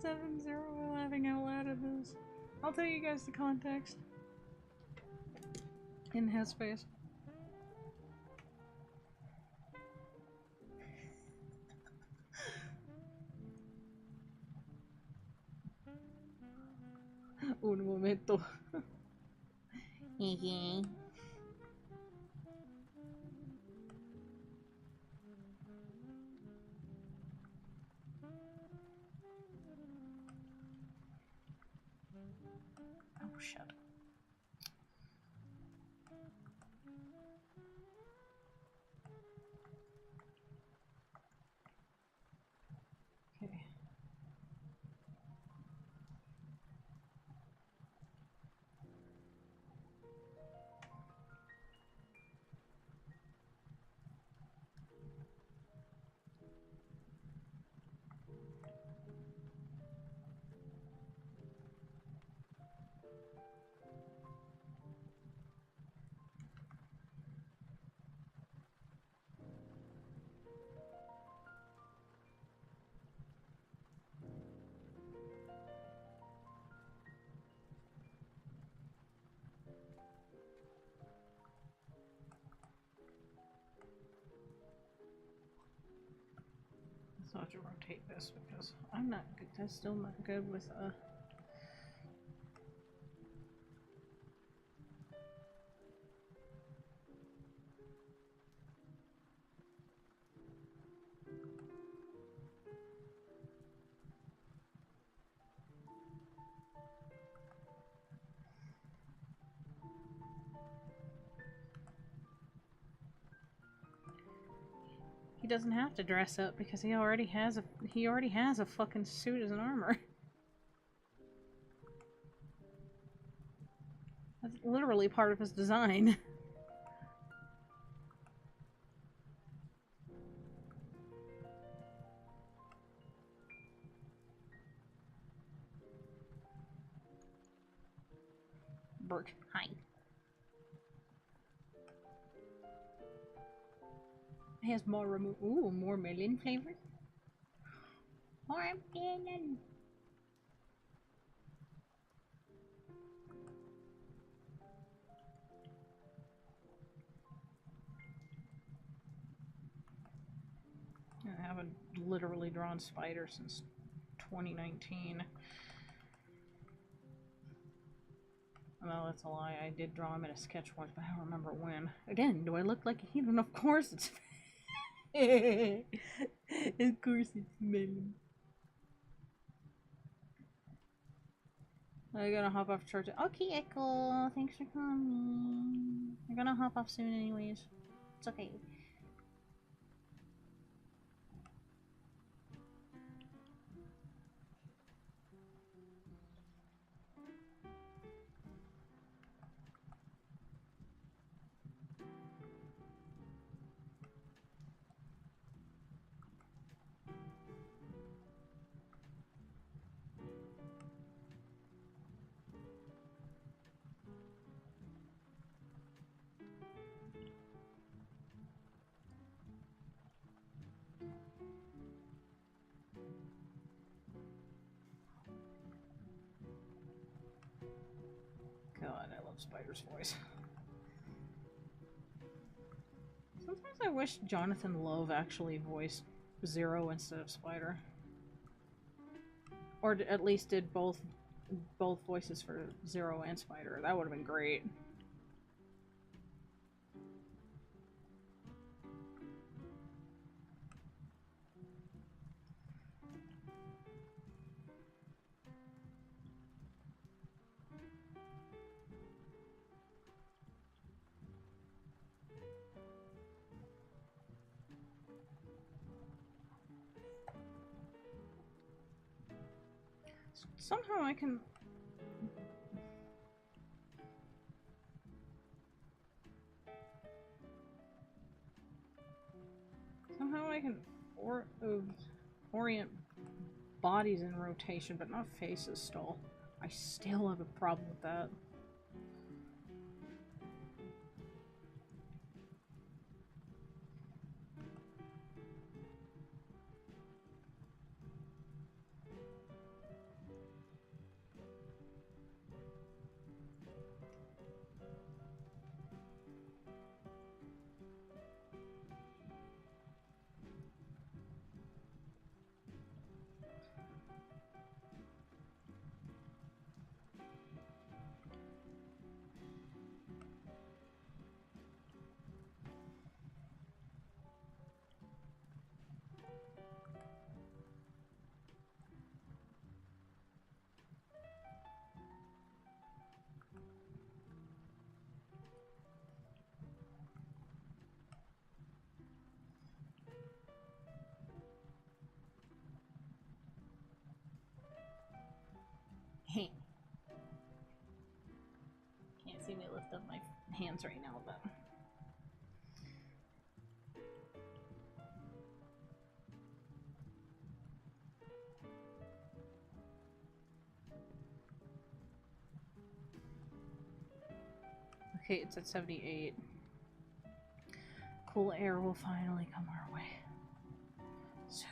XZero laughing out loud at this. I'll tell you guys the context in Headspace. Un momento. Oh shit. Okay. So I have to rotate this because I'm not good. I'm still not good with He doesn't have to dress up because he already has a fucking suit as an armor. That's literally part of his design. Burke, hi. It has more more melon flavor. More melon. I haven't literally drawn spider since 2019. Well, that's a lie. I did draw him in a sketch once, but I don't remember when. Again, do I look like a heathen? Of course it's... Of course it's melon. I'm gonna hop off church. Okay, Echo. Thanks for coming. I'm gonna hop off soon anyways. It's okay. God, I love Spider's voice. Sometimes I wish Jonathan Love actually voiced Zero instead of Spider. Or at least did both voices for Zero and Spider. That would have been great. Somehow I can... orient bodies in rotation, but not faces still. I still have a problem with that. Hey. Can't see me lift up my hands right now, but... Okay, it's at 78. Cool air will finally come our way. Soon.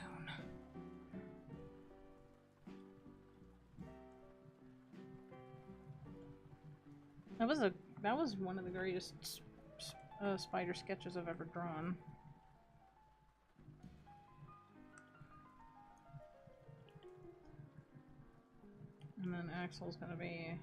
That was one of the greatest spider sketches I've ever drawn. when Axel's gonna be.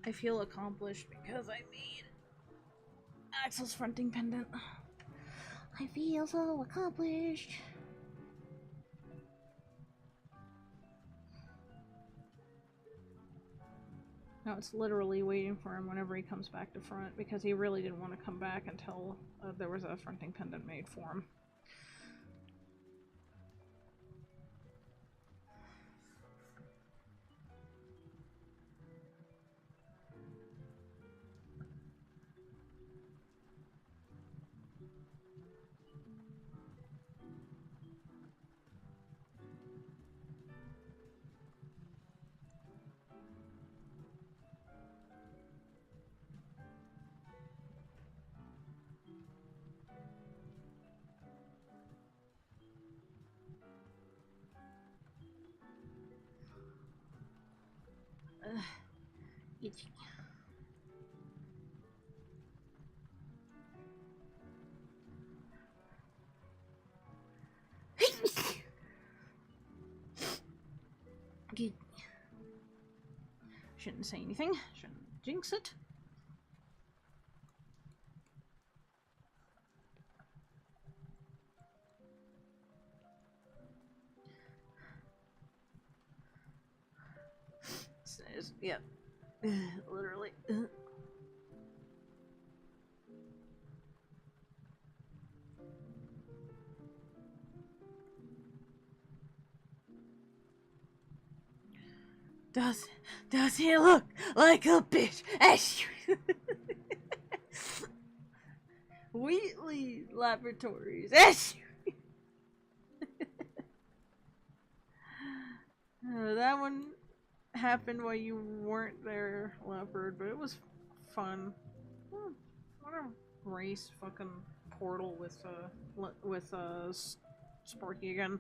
I feel accomplished because I made Axel's fronting pendant. I feel so accomplished. Now it's literally waiting for him whenever he comes back to front, because he really didn't want to come back until there was a fronting pendant made for him. Itchy. Good. Shouldn't say anything. Shouldn't jinx it. Says, yep. Literally. Does he look like a bitch? Wheatley Laboratories. That one happened while you weren't there, Leopard, but it was fun. What a race fucking portal with Sparky again.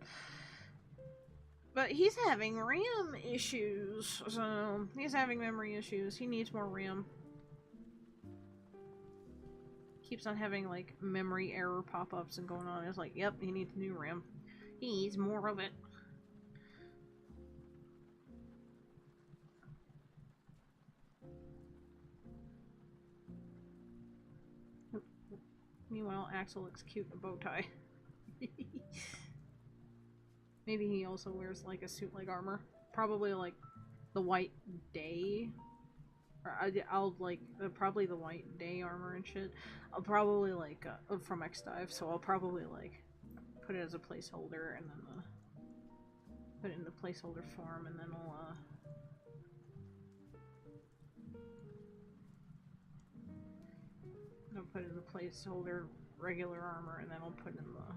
But he's having RAM issues, so he's having memory issues. He needs more RAM. Keeps on having like memory error pop-ups and going on. It's like, yep, he needs new RAM. He needs more of it. Meanwhile, Axel looks cute in a bow tie. Maybe he also wears like a suit-like armor. Probably like the White Day. Or I'll like probably the White Day armor and shit. I'll probably like from X-Dive, so I'll probably like put it as a placeholder and then put it in the placeholder form, and then I'll put it in the placeholder regular armor, and then I'll put in the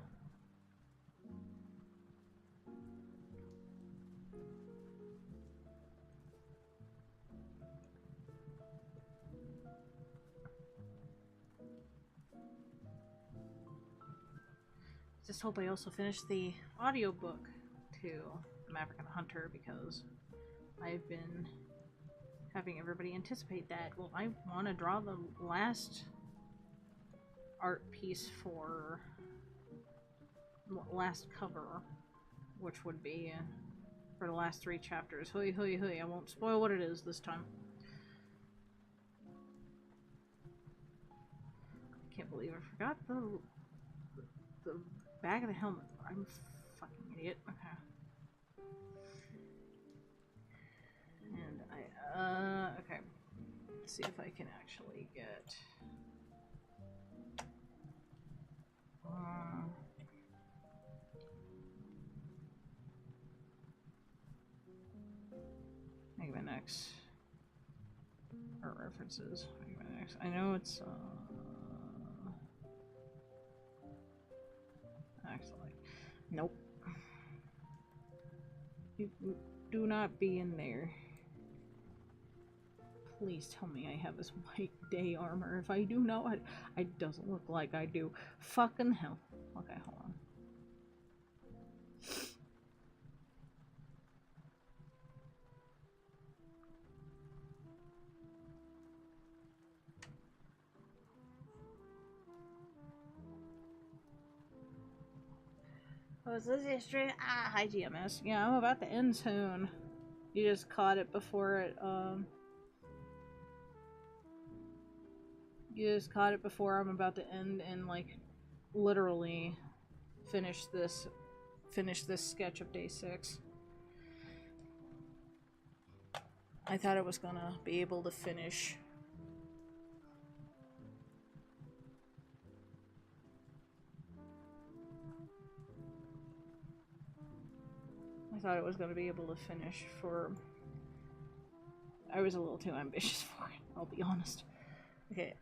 just hope I also finish the audiobook to Maverick and the Hunter, because I've been having everybody anticipate that. Well, I want to draw the last art piece for last cover, which would be for the last 3 chapters. Hooey, hooey, hooey. I won't spoil what it is this time. I can't believe I forgot the back of the helmet. I'm a fucking idiot. Okay. And okay. Let's see if I can actually get X. Art references. I know it's actually nope. You do not be in there. Please tell me I have this white day armor. If I do not, it doesn't look like I do. Fucking hell. Okay, hold on. Oh, is this history? Ah, hi GMS. Yeah, I'm about to end soon. You just caught it before it, You just caught it before I'm about to end and, like, literally finish this sketch of day 6. I thought I was gonna be able to finish. For... I was a little too ambitious for it, I'll be honest. Okay,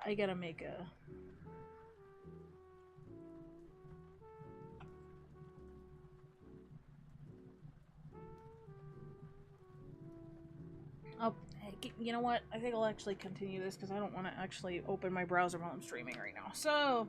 I gotta make a... Oh, you know what? I think I'll actually continue this because I don't want to actually open my browser while I'm streaming right now. So...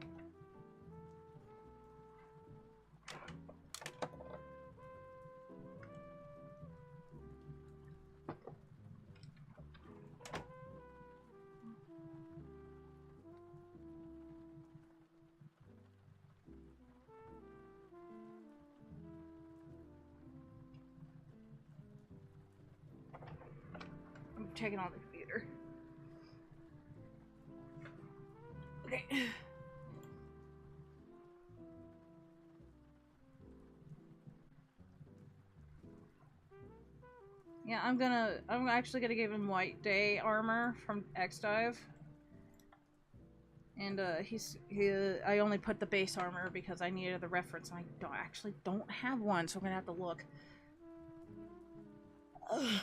I'm checking on the computer. Okay. Yeah, I'm actually gonna give him white day armor from X-Dive. And I only put the base armor because I needed the reference and I actually don't have one, so I'm gonna have to look. Ugh.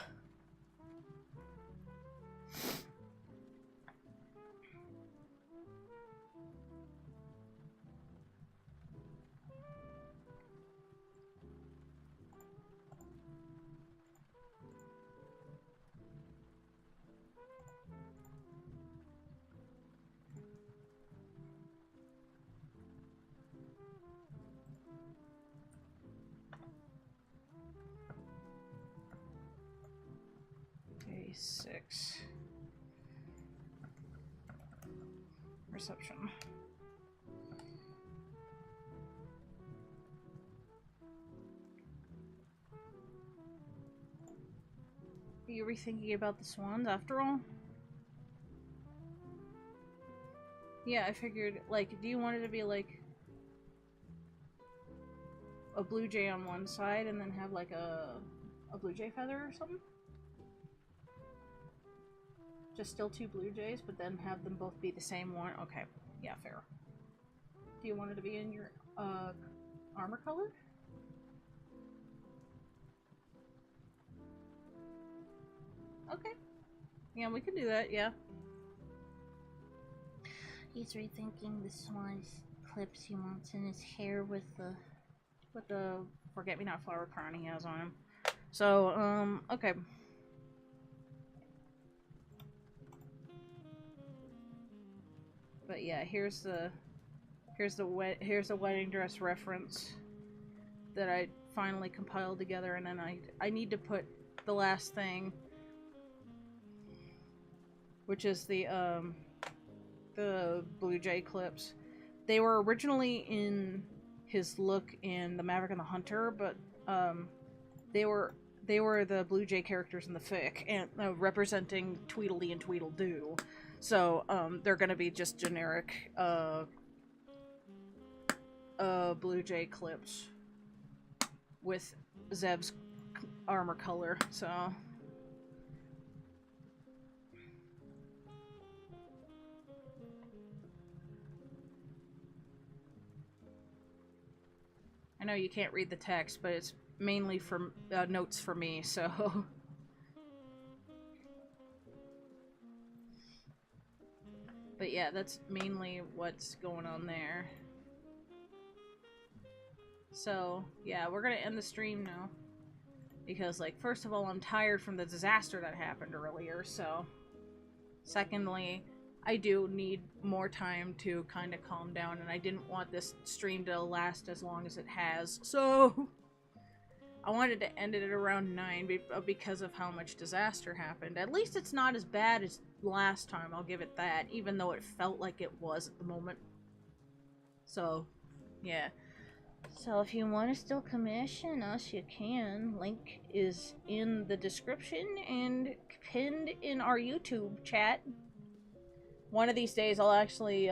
Day 6. Reception. Are you rethinking about the swans after all? Yeah, I figured, like, do you want it to be like a blue jay on one side and then have like a blue jay feather or something? Just still 2 blue jays, but then have them both be the same one? Okay, yeah, fair. Do you want it to be in your armor color? Okay. Yeah, we can do that, yeah. He's rethinking the swan's clips he wants in his hair with the forget-me-not flower crown he has on him. So, okay. But yeah, here's the wedding dress reference that I finally compiled together, and then I need to put the last thing, which is the Blue Jay clips. They were originally in his look in The Maverick and the Hunter, but they were the Blue Jay characters in the fic, and representing Tweedledee and Tweedledoo. So they're gonna be just generic Blue Jay clips with Zeb's armor color. So I know you can't read the text, but it's mainly for notes for me, so But yeah, that's mainly what's going on there. So, yeah, we're gonna end the stream now. Because, like, first of all, I'm tired from the disaster that happened earlier, so... Secondly, I do need more time to kind of calm down, and I didn't want this stream to last as long as it has, so... I wanted to end it at around 9 because of how much disaster happened. At least it's not as bad as last time, I'll give it that, even though it felt like it was at the moment. So, yeah. So if you want to still commission us, you can. Link is in the description and pinned in our YouTube chat. One of these days I'll actually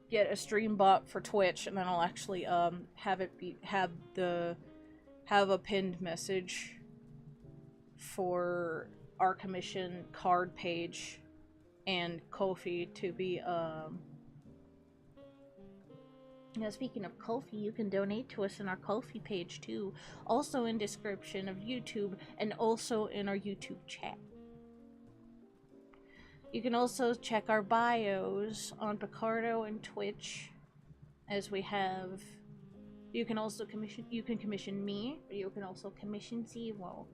get a stream bot for Twitch, and then I'll actually have it have a pinned message for our commission card page and Ko-fi to be Now, speaking of Ko-fi, you can donate to us in our Ko-fi page too. Also in description of YouTube and also in our YouTube chat. You can also check our bios on Picardo and Twitch, as we have. You can also commission me, or you can also commission Zero.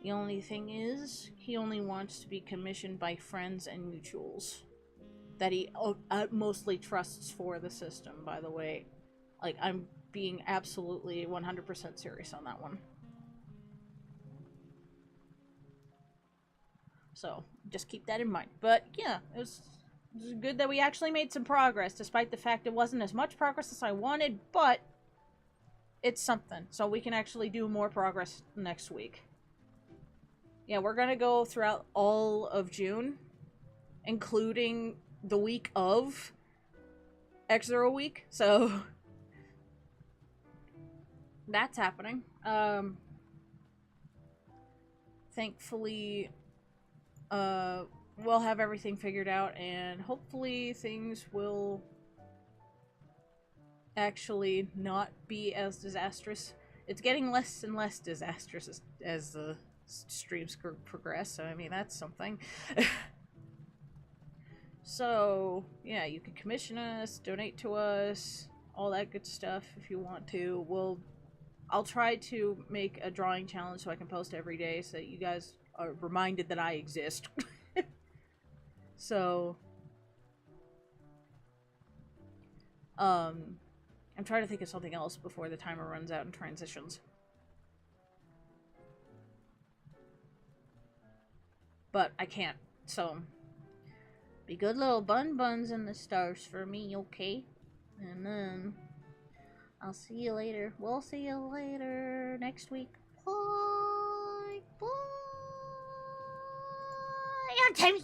The only thing is, he only wants to be commissioned by friends and mutuals that he mostly trusts for the system, by the way. Like, I'm being absolutely 100% serious on that one. So, just keep that in mind. But, yeah, it was good that we actually made some progress, despite the fact it wasn't as much progress as I wanted, but it's something. So we can actually do more progress next week. Yeah, we're gonna go throughout all of June, including the week of XZero Week, so that's happening. Thankfully, we'll have everything figured out, and hopefully things will actually not be as disastrous. It's getting less and less disastrous as the streams progress, so I mean, that's something. So, yeah, you can commission us, donate to us, all that good stuff if you want to. I'll try to make a drawing challenge so I can post every day so that you guys are reminded that I exist. So, I'm trying to think of something else before the timer runs out and transitions. But I can't, so... Be good little buns in the stars for me, okay? And then I'll see you later. We'll see you later next week. Bye. Bye. I'm Tammy.